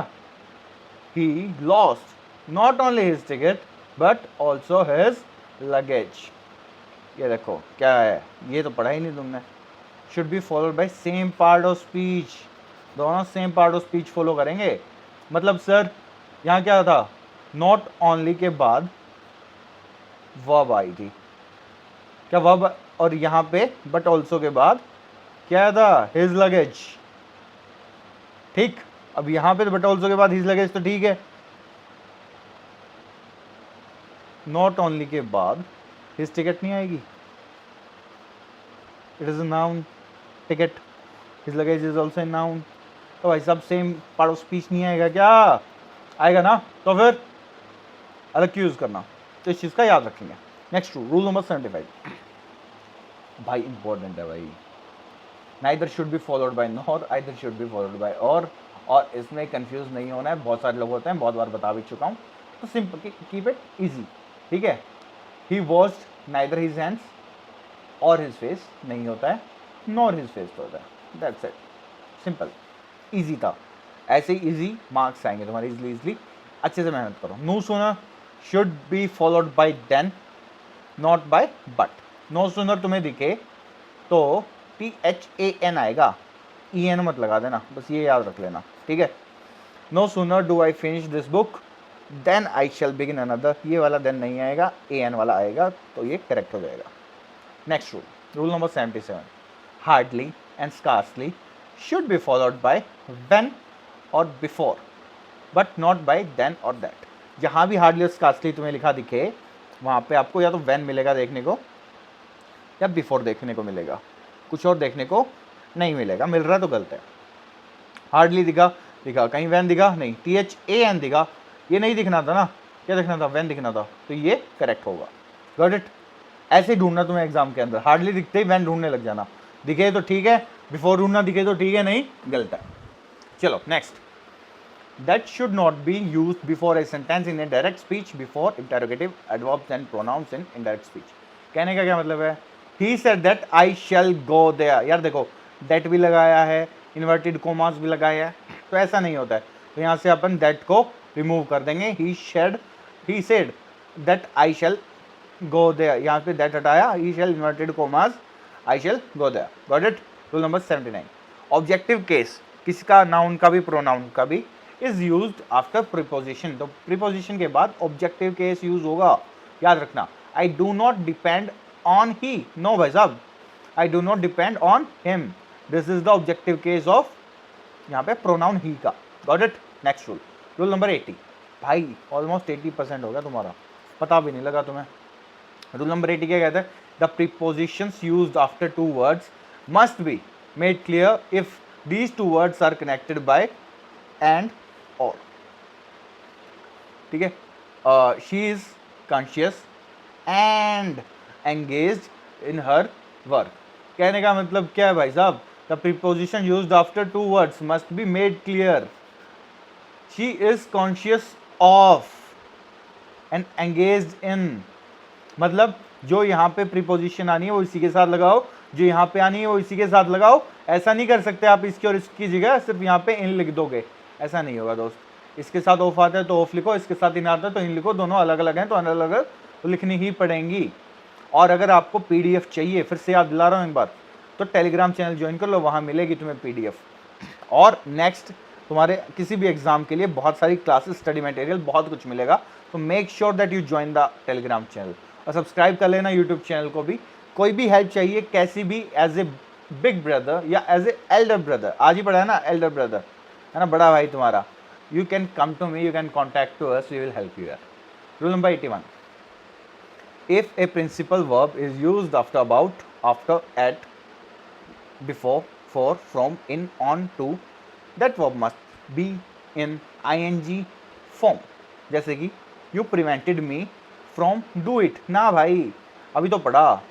He lost not only his ticket but also his luggage. ये देखो क्या है, ये तो पढ़ा ही नहीं तुमने। Should be followed by same part of speech, दोनों same part of speech follow करेंगे। मतलब सर यहाँ क्या था, नॉट ओनली के बाद वर्ब आई थी, क्या वर्ब, और यहाँ पे बट ऑल्सो के बाद क्या था, हिज लगेज, ठीक। अब यहाँ पे तो बट ऑल्सो के बाद हिज लगेज तो ठीक है, नॉट ओनली के बाद हिज टिकट नहीं आएगी, it is a noun, ticket, his luggage is also a noun, तो भाई साहब सेम पार्ट ऑफ स्पीच नहीं आएगा क्या, आएगा ना, तो फिर अलग क्यों यूज करना, तो इस चीज का याद रखेंगे। नेक्स्ट रूल नंबर 75, भाई इंपॉर्टेंट है भाई, neither should be followed bye nor, either should be followed bye और इसमें कंफ्यूज नहीं होना है, बहुत सारे लोग होते हैं, बहुत बार बता भी चुका हूँ, तो सिंपल कीप इट इजी, ठीक है। ही वॉश्ड नाइदर हिज हैंड्स और हिज फेस नहीं होता है, नॉर हिज फेस होता है, दैट्स इट, सिंपल, इजी था। ऐसे ही इजी मार्क्स आएंगे तुम्हारे, इजली अच्छे से मेहनत करो। No sooner should be followed by than not by but. No sooner तुम्हें दिखे तो THAN आएगा, EN मत लगा देना, बस ये याद रख लेना, ठीक है। No sooner do I finish this book than I shall begin another, ये वाला देन नहीं आएगा, AN वाला आएगा, तो ये करेक्ट हो जाएगा। Next rule, rule number 77, hardly and scarcely should be followed by when और before but not by then और दैट। जहाँ भी हार्डली और स्कार्सली तुम्हें लिखा दिखे वहाँ पे आपको या तो व्हेन मिलेगा देखने को या बिफोर देखने को मिलेगा, कुछ और देखने को नहीं मिलेगा, मिल रहा तो गलत है। हार्डली दिखा, कहीं व्हेन दिखा नहीं, THAN दिखा, ये नहीं दिखना था ना, क्या दिखना था, व्हेन दिखना था, तो ये करेक्ट होगा। Got it. ऐसे ही ढूंढना तुम्हें एग्जाम के अंदर, हार्डली दिखते ही व्हेन ढूंढने लग जाना, दिखे तो ठीक है, बिफोर ढूंढना, दिखे तो ठीक है, नहीं गलत है। चलो next, that should not be used before a sentence in a direct speech before interrogative adverbs and pronouns in indirect speech. कहने का क्या मतलब है? He said that I shall go there. यार देखो that भी लगाया है, inverted commas भी लगाया है, तो ऐसा नहीं होता है. तो यहाँ से अपन that को remove कर देंगे. He said that I shall go there. यहाँ पे that हटाया, he shall inverted commas, I shall go there. Got it? Rule number 79. Objective case किसका, नाउन का भी प्रोनाउन का भी, इज यूज आफ्टर प्रीपोजिशन. तो प्रीपोजिशन के बाद ऑब्जेक्टिव केस यूज होगा, याद रखना. I do not depend on he. No भाई साहब, I do not depend on him. This is the objective case of यहाँ पे प्रोनाउन ही का. Got it? Next rule, rule number 80. भाई ऑलमोस्ट 80% हो गया तुम्हारा, पता भी नहीं लगा तुम्हें. रूल नंबर 80 क्या कहता है? The prepositions used after two words must be made clear if these two words are connected by and or. ठीक है? She is conscious and engaged in her work. कहने का मतलब क्या है भाई साहब? The preposition used after two words must be made clear. She is conscious of and engaged in. मतलब जो यहाँ पे प्रीपोजिशन आनी है वो इसी के साथ लगाओ, जो यहाँ पे आनी है वो इसी के साथ लगाओ. ऐसा नहीं कर सकते आप इसकी और इसकी जगह सिर्फ यहाँ पे इन लिख दोगे, ऐसा नहीं होगा दोस्त. इसके साथ ऑफ आता है तो ऑफ लिखो, इसके साथ इन आता है तो इन लिखो. दोनों अलग अलग हैं तो अलग अलग तो लिखनी ही पड़ेंगी. और अगर आपको पीडीएफ चाहिए, फिर से याद दिला रहा हूँ एक बार, तो टेलीग्राम चैनल ज्वाइन कर लो, वहाँ मिलेगी तुम्हें पीडीएफ. और नेक्स्ट तुम्हारे किसी भी एग्जाम के लिए बहुत सारी क्लासेस, स्टडी मटेरियल, बहुत कुछ मिलेगा. तो make sure that you join the Telegram channel और सब्सक्राइब कर लेना यूट्यूब चैनल को भी. कोई भी हेल्प चाहिए कैसी भी, एज ए बिग ब्रदर या एज ए एल्डर ब्रदर, आज ही पढ़ा है ना एल्डर ब्रदर, है ना, बड़ा भाई तुम्हारा, you can come to me, you can contact to us, we will help you. Rule number 81. If a principal verb is used after, about, after, at, before, for, from, in, on, to, that verb must be in ing form. जैसे कि you prevented me from do it. ना भाई अभी तो पढ़ा,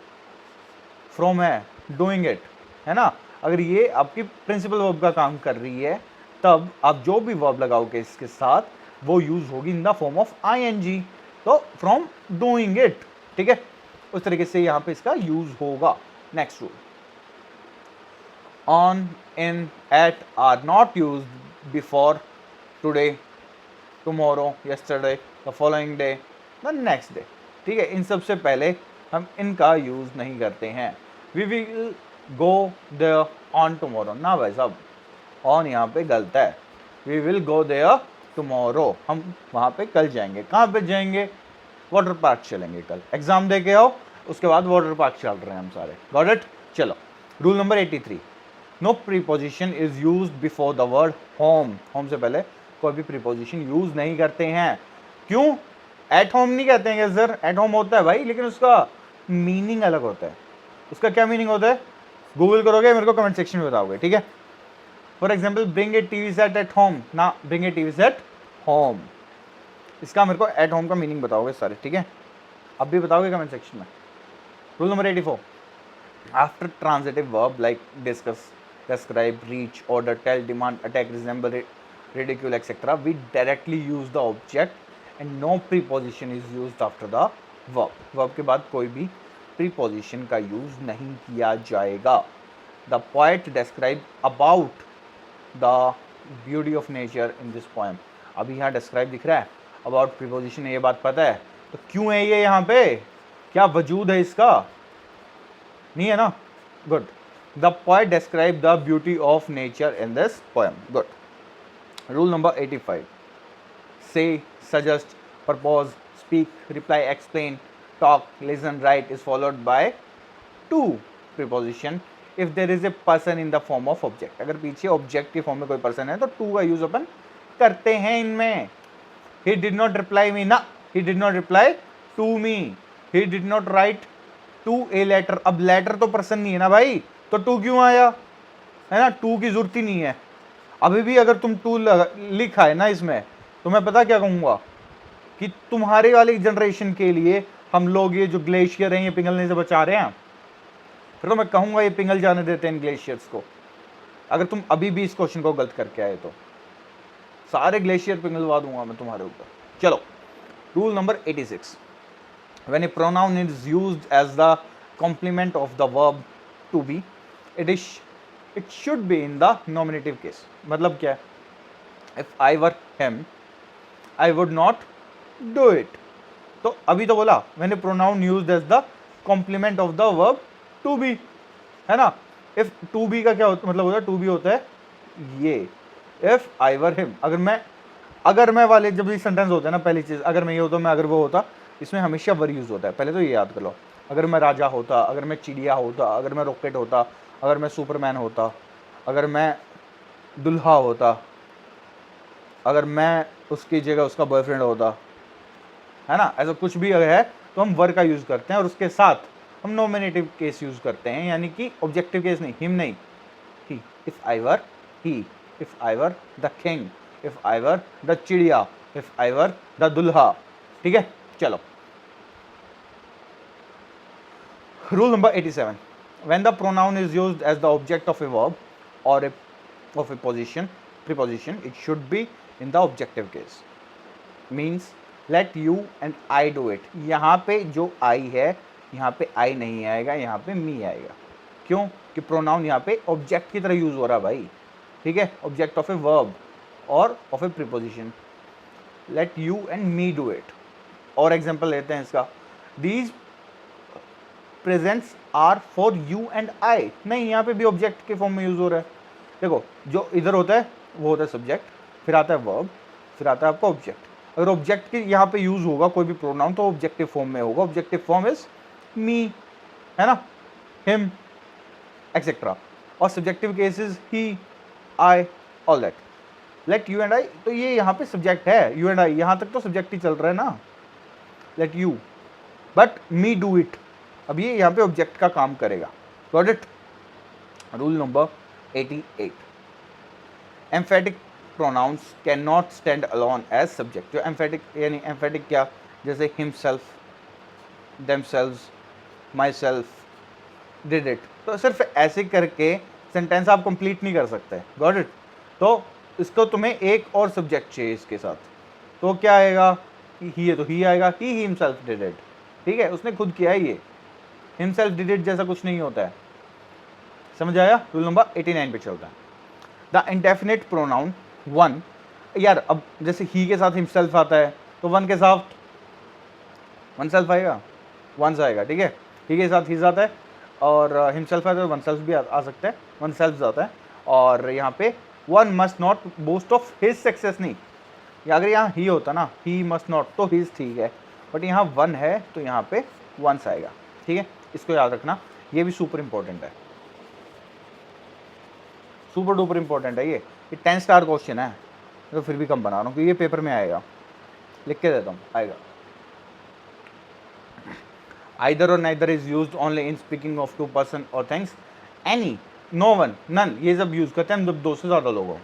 from है, doing it है ना. अगर ये आपकी प्रिंसिपल वर्ब का काम कर रही है तब आप जो भी वर्ब लगाओगे इसके साथ वो यूज होगी in the form of ing. तो फ्रॉम डूइंग इट, ठीक है, उस तरीके से यहाँ पे इसका यूज होगा. Next rule, on, in, at are not use before, today, tomorrow, yesterday, the following day, the next day. ठीक है, इन सबसे पहले हम इनका यूज नहीं करते हैं. We will go there on tomorrow. ना भाई साहब, ऑन यहाँ पे गलत है. We will go there tomorrow, हम वहाँ पे कल जाएंगे. कहाँ पे जाएंगे? वाटर पार्क चलेंगे कल. एग्जाम दे के आओ, उसके बाद वाटर पार्क चल रहे हैं हम सारे. Got it? चलो, rule number 83. No preposition is used before the word home. Home से पहले कोई भी प्रीपोजिशन यूज नहीं करते हैं. क्यों? एट होम नहीं कहते हैं सर. एट होम होता है भाई, लेकिन उसका मीनिंग अलग होता है. उसका क्या मीनिंग होता है? गूगल करोगे, मेरे को कमेंट सेक्शन में बताओगे, ठीक है. For example, bring a TV set at home. ना, bring a TV set home, इसका मेरे को एट होम का मीनिंग बताओगे सारे, ठीक है. अब भी बताओगे कमेंट सेक्शन में. Rule number 84. After transitive verb like discuss, describe, reach, order, tell, demand, attack, resemble, ridicule, etcetera, we directly use the object and no preposition is used after the verb. Verb के बाद कोई भी preposition का use नहीं किया जाएगा. The poet describe about the beauty of nature in this poem. अभी यहाँ डिस्क्राइब दिख रहा है, अबाउट प्रीपोजिशन है, ये बात पता है. तो क्यों है ये यहाँ पे? क्या वजूद है इसका? नहीं है ना. Good. The poet describe the beauty of nature in this poem. Good. Rule number 85. से, suggest, propose, speak, reply, explain, talk, listen, write is followed by to preposition if there is a person in the form of object. अगर पीछे object के form में कोई person है तो to का use अपन करते हैं इनमें. He did not reply me. ना, he did not reply to me. He did not write to a letter. अब letter तो person नहीं है ना भाई, तो to क्यों आया? है ना, to की जरूरत ही नहीं है. अभी भी अगर तुम to लिखा है ना इसमें, तो मैं पता क्या कहूँगा कि तुम्हारे वाली जनरेशन के लिए हम लोग ये जो ग्लेशियर हैं ये पिघलने से बचा रहे हैं. फिर तो मैं कहूँगा ये पिघल जाने देते हैं इन ग्लेशियर्स को, अगर तुम अभी भी इस क्वेश्चन को गलत करके आए तो. सारे ग्लेशियर पिघलवा दूंगा मैं तुम्हारे ऊपर। चलो, rule number 86, when a pronoun is used as the complement of the verb to be, it should be in the nominative case। मतलब क्या है? if I were him I would not do it। तो अभी तो बोला when a pronoun used as the complement of the verb to be, है ना। if to be का क्या मतलब होता है? to be होता है ये, if I were him, अगर मैं वाले जब ये सेंटेंस होते हैं ना, पहली चीज अगर मैं ये होता, मैं अगर वो होता, इसमें हमेशा वर यूज होता है। पहले तो ये याद कर लो, अगर मैं राजा होता, अगर मैं चिड़िया होता, अगर मैं रॉकेट होता, अगर मैं सुपरमैन होता, अगर मैं दुल्हा होता, अगर मैं उसकी जगह उसका बॉयफ्रेंड होता, है ना, ऐसा कुछ भी अगर है तो हम वर का यूज करते हैं और उसके साथ हम नॉमिनेटिव केस यूज करते हैं, यानी कि ऑब्जेक्टिव केस नहीं, हिम नहीं, he. If I were he, if I were the king, if I were the चिड़िया, इफ आई वर द दुल्हा। ठीक है, चलो। Rule number 87, when the pronoun is used as the object of a verb or of a preposition, it should be in the objective case। means let you and I do it। यहाँ पे जो I है, यहाँ पे I नहीं आएगा, यहाँ पे me आएगा। क्यों? कि प्रोनाउन यहाँ पे ऑब्जेक्ट की तरह यूज हो रहा है भाई। ठीक है, ऑब्जेक्ट ऑफ ए वर्ब और of a preposition. Let you and me do it. और एग्जांपल लेते हैं इसका, these presents are for you and I. नहीं, यहाँ पे भी ऑब्जेक्ट के फॉर्म में यूज हो रहा है। देखो, जो इधर होता है वो होता है सब्जेक्ट, फिर आता है वर्ब, फिर आता है आपका ऑब्जेक्ट। अगर ऑब्जेक्ट के यहाँ पे यूज होगा कोई भी प्रोनाउन तो ऑब्जेक्टिव फॉर्म में होगा। ऑब्जेक्टिव फॉर्म इज मी, है ना, हिम एक्सेट्रा। और subjective cases he, I, all that. Late you and आई, तो ये यहाँ पे सब्जेक्ट है, यू एंड आई, यहाँ तक तो सब्जेक्ट ही चल रहा है ना। Let you, but me do it, अब ये यहाँ पे ऑब्जेक्ट का काम करेगा। Got it. Rule number 88, emphatic pronouns can not stand alone as subject. जो एम्फेटिक यानी एम्फेटिक क्या, जैसे himself, themselves, myself, did it, तो सिर्फ ऐसे करके सेंटेंस आप कंप्लीट नहीं कर सकते। Got it. तो इसको तुम्हें एक और सब्जेक्ट चाहिए इसके साथ, तो क्या आएगा? ही है तो ही आएगा, ही हिमसेल्फ डिड इट। ठीक है, उसने खुद किया है ये। हिमसेल्फ डिड इट जैसा कुछ नहीं होता है। समझ आया? रूल नंबर 89 पे चलता है। द इंडेफिनिट प्रोनाउन वन, यार अब जैसे ही के साथ हिमसेल्फ आता है तो वन के साथ वन सेल्फ आएगा, वंस आएगा। ठीक है, ही के साथ हिज आता है और हिमसेल्फ आता है तो वन सेल्फ भी आ सकता है, वन सेल्फ आता है। और यहाँ पे one must not boast of his success नहीं, या अगर यहाँ ही होता ना, ही मस्ट नॉट, तो हिज ठीक है, बट यहाँ वन है तो यहाँ पे वंस आएगा। ठीक है, इसको याद रखना, ये भी सुपर इंपॉर्टेंट है, सुपर डुपर इंपॉर्टेंट है ये 10 स्टार क्वेश्चन है, तो फिर भी कम बना रहा हूँ क्योंकि ये पेपर में आएगा, लिख के देता हूँ, आएगा। आइदर और neither is used only in speaking of two person और things. Any, no one, none, ये सब यूज करते हैं हम जब दो से ज़्यादा लोग हों।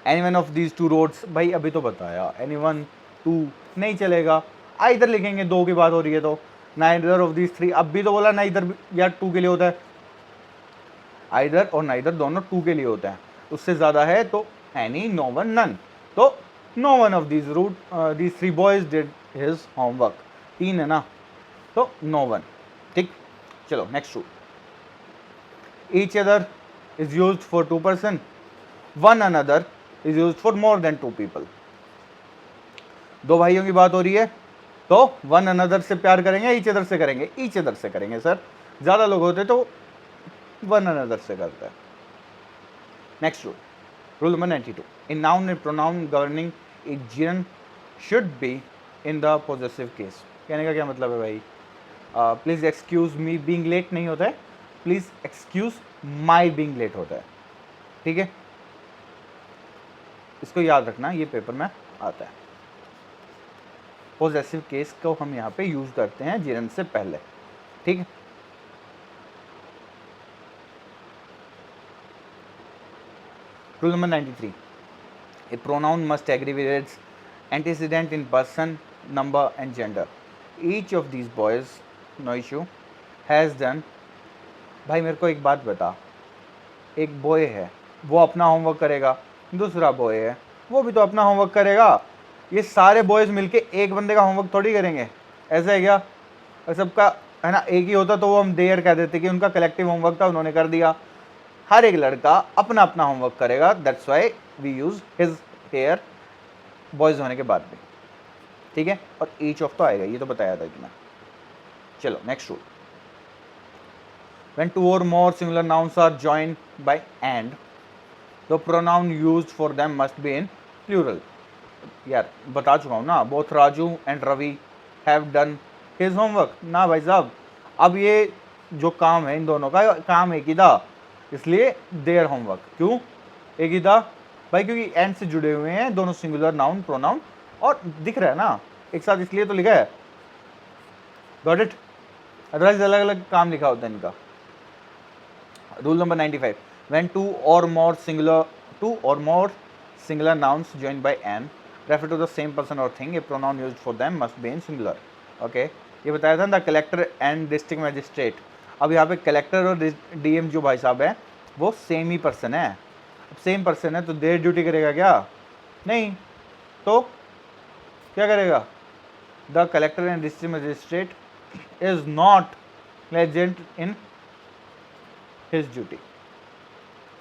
Any one of these two roads, भाई अभी तो बताया, एनी वन टू नहीं चलेगा, आइदर लिखेंगे, दो की बात हो रही है तो। नाइदर ऑफ दीज थ्री, अब भी तो बोला नाइदर या टू के लिए होता है, आइदर और नाइदर दोनों टू के लिए होता है। उससे ज़्यादा है तो एनी, नो वन, नन, तो no one of these these three boys did his homework, तीन है ना, तो नो वन। ठीक, चलो next rule. Each other is used for two person, one another is used for more than two people. दो भाइयों की बात हो रही है तो वन अनदर से प्यार करेंगे, ईच अदर से करेंगे, ईच अदर से करेंगे सर, ज़्यादा लोग होते तो वन अनदर से करता है। Next rule, rule number 92, in noun and pronoun governing a gerund should be in the possessive case. कहने का क्या मतलब है भाई? Please excuse me being late नहीं होता है, please excuse my being late होता है। ठीक है, इसको याद रखना, ये पेपर में आता है। पॉजेसिव केस को हम यहाँ पे यूज करते हैं जिरन से पहले। ठीक है, rule number 93, a pronoun must agree with its antecedent in person, number and gender. Each of these boys, no issue, has done. भाई मेरे को एक बात बता, एक बॉय है वो अपना होमवर्क करेगा, दूसरा बॉय है वो भी तो अपना होमवर्क करेगा। ये सारे बॉयज़ मिलके एक बंदे का होमवर्क थोड़ी करेंगे, ऐसा है क्या? और सबका है ना एक ही होता तो वो हम देयर कह देते कि उनका कलेक्टिव होमवर्क था, उन्होंने कर दिया। हर एक लड़का अपना अपना होमवर्क करेगा, that's why we use his here, boys होने के बाद भी, ठीक है। और ईच ऑफ तो आएगा, ये तो बताया था कि मैं। चलो next rule, when two or more singular nouns are joined by and, the pronoun used for them must be in plural. यार बता चुका हूँ ना, both Raju and Ravi have done his homework ना भाई साहब। अब ये जो काम है इन दोनों का काम एक ही था, इसलिए देयर होमवर्क। क्यों एक ही था भाई? क्योंकि एंड से जुड़े हुए हैं दोनों सिंगुलर नाउन प्रोनाउन, और दिख रहा है ना एक साथ, इसलिए तो लिखा है। Got it? अदरवाइज अलग अलग काम लिखा होता है इनका। Rule number 95, when two or more singular nouns joined by an refer to the same person or thing, a pronoun used for them must be in singular. Okay, ये बताया था ना कलेक्टर एंड डिस्ट्रिक्ट मैजिस्ट्रेट। अब यहाँ पे collector और DM जो भाई साहब है वो सेम ही पर्सन है। अब सेम पर्सन है तो देयर ड्यूटी करेगा क्या? नहीं, तो क्या करेगा? The collector and district magistrate is not negligent in his duty.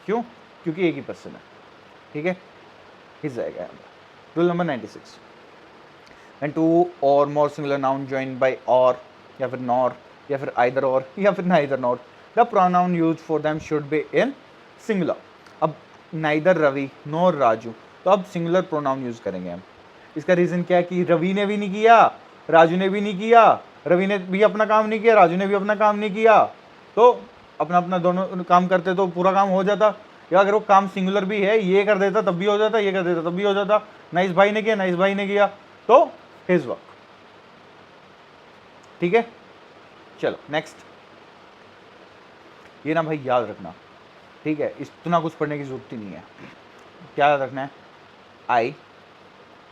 क्यों? क्योंकि एक ही पर्सन है, ठीक है। हिज आएगा। रूल नंबर 96, व्हेन टू और मोर सिंगुलर नाउन जॉइंड बाय और, या फिर नॉर, या फिर आइदर और, या फिर neither not, the pronoun used for them should be in singular. अब नाइदर रवि नॉर राजू, तो अब सिंगुलर प्रोनाउन यूज करेंगे हम। इसका रीजन क्या है कि रवि ने भी नहीं किया, राजू ने भी नहीं किया, रवि ने भी अपना काम नहीं किया, राजू ने भी अपना काम नहीं किया, तो अपना अपना दोनों काम करते तो पूरा काम हो जाता। या अगर वो काम सिंगुलर भी है, ये कर देता तब भी हो जाता, ये कर देता तब भी हो जाता। नाइस भाई ने किया, नाइस भाई ने किया, तो हिज वर्क, ठीक है। चलो नेक्स्ट, ये ना भाई याद रखना, ठीक है, इतना कुछ पढ़ने की जरूरत ही नहीं है। क्या याद रखना है? आई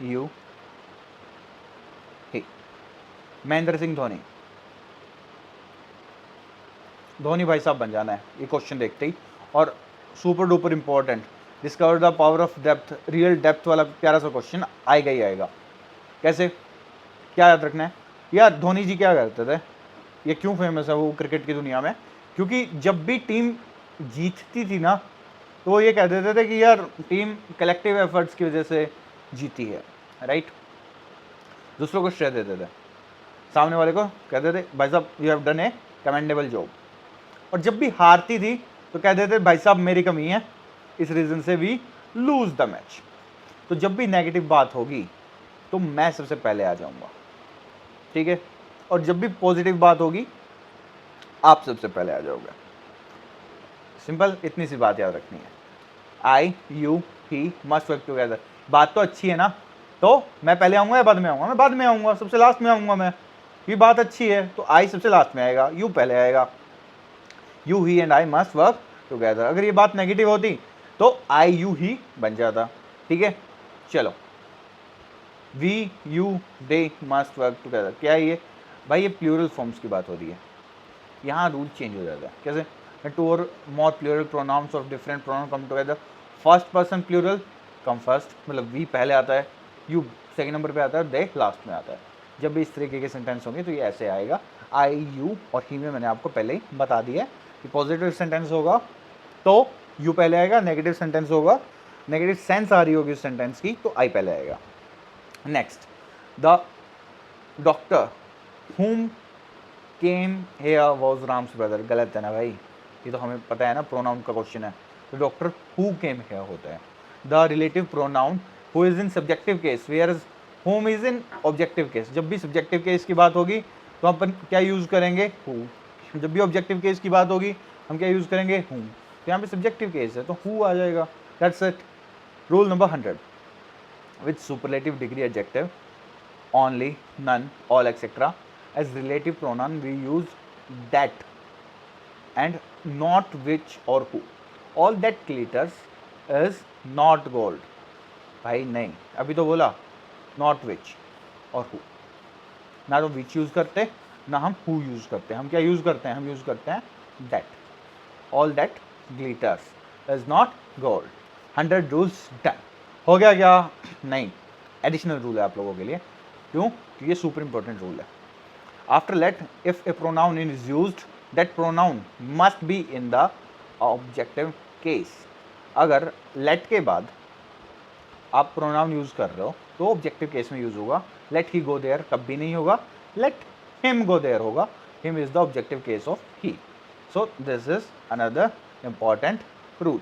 यू ही। महेंद्र सिंह धोनी, धोनी भाई साहब बन जाना है ये क्वेश्चन देखते ही। और super duper important, discover the power of depth, real depth वाला प्यारा सा क्वेश्चन आएगा ही आएगा। कैसे? क्या याद रखना है यार? धोनी जी क्या करते थे, ये क्यों फेमस है वो क्रिकेट की दुनिया में? क्योंकि जब भी टीम जीतती थी ना, तो वो ये कह देते थे कि यार टीम कलेक्टिव एफर्ट्स की वजह से जीती है, राइट। दूसरों को श्रेय देते थे, सामने वाले को कहते थे भाई साहब you have done A commendable job. और जब भी हारती थी तो कह देते भाई साहब मेरी कमी है, इस रीज़न से वी लूज द मैच। तो जब भी नेगेटिव बात होगी तो मैं सबसे पहले आ जाऊंगा, ठीक है। और जब भी पॉजिटिव बात होगी आप सबसे पहले आ जाओगे। सिंपल, इतनी सी बात याद रखनी है। I you he must work together. बात तो अच्छी है ना, तो मैं पहले आऊँगा या बाद में आऊँगा? मैं बाद में आऊँगा, सबसे लास्ट में आऊँगा मैं। ये बात अच्छी है तो आई सबसे लास्ट में आएगा, यू पहले आएगा। You he and I must work together. अगर ये बात नेगेटिव होती तो आई यू ही बन जाता, ठीक है। चलो, we you they must work together, क्या है ये भाई? ये प्लूरल फॉर्म्स की बात हो रही है। यहाँ रूल चेंज हो जाता है। कैसे? टू और more plural pronouns of different pronoun come together, first person plural come first, मतलब वी पहले आता है, यू सेकंड नंबर पे आता है, दे लास्ट में आता है। जब भी इस तरीके के सेंटेंस होंगे तो ये ऐसे आएगा। आई यू और ही में मैंने आपको पहले ही बता दिया है कि पॉजिटिव सेंटेंस होगा तो यू पहले आएगा, नेगेटिव सेंटेंस होगा, नेगेटिव सेंस आ रही होगी उस सेंटेंस की तो आई पहले आएगा। Next, the doctor whom came here was Ram's brother. गलत है ना भाई, ये तो हमें पता है ना, प्रोनाउन का क्वेश्चन है। तो डॉक्टर who came here होता है। The relative pronoun who is in subjective case whereas whom is in objective case। जब भी सब्जेक्टिव केस की बात होगी तो अपन क्या यूज़ करेंगे? who। जब भी ऑब्जेक्टिव केस की बात होगी हम क्या यूज़ करेंगे? whom। तो यहाँ पे सब्जेक्टिव केस है तो who आ जाएगा। That's it. Rule number 100, with superlative degree adjective only, none, all, etc. As relative pronoun we use that and not which or who. All that glitters is not gold। भाई नहीं, अभी तो बोला not which और who। ना तो which use करते ना हम who यूज करते, हम क्या यूज करते हैं? हम यूज करते हैं that। All that glitters is not gold। 100 rules done। हो गया क्या? नहीं, एडिशनल रूल है आप लोगों के लिए। क्यों? क्योंकि ये सुपर इंपॉर्टेंट रूल है। After let if a pronoun is used, that pronoun must be in the objective case. अगर लेट के बाद आप प्रोनाउन यूज कर रहे हो तो ऑब्जेक्टिव केस में यूज होगा। लेट ही गो देयर कभी नहीं होगा, लेट हिम गो देयर होगा। Him is the objective case of he. So this is another important rule.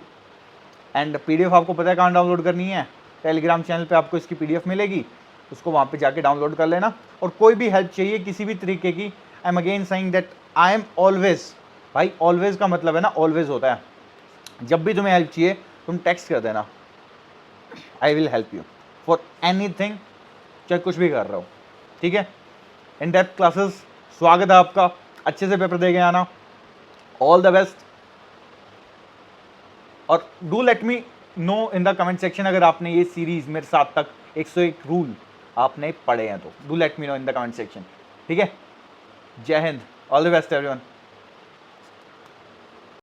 And PDF आपको पता है कहाँ डाउनलोड करनी है? टेलीग्राम चैनल पे आपको इसकी पीडीएफ मिलेगी, उसको वहाँ पे जाके डाउनलोड कर लेना। और कोई भी हेल्प चाहिए किसी भी तरीके की, I am again saying that I am always, भाई ऑलवेज का मतलब है ना ऑलवेज होता है। जब भी तुम्हें हेल्प चाहिए तुम टेक्स्ट कर देना, I will help you for anything, चाहे कुछ भी कर रहे हो, ठीक है। इन डेप्थ क्लासेस स्वागत है आपका, अच्छे से पेपर दे के आना, ऑल द बेस्ट। और do let me no in the comment section अगर आपने ये सीरीज मेरे साथ तक 101 रूल आपने पढ़े हैं तो do let me no in the comment section, ठीक है। जय Hind, all the best everyone.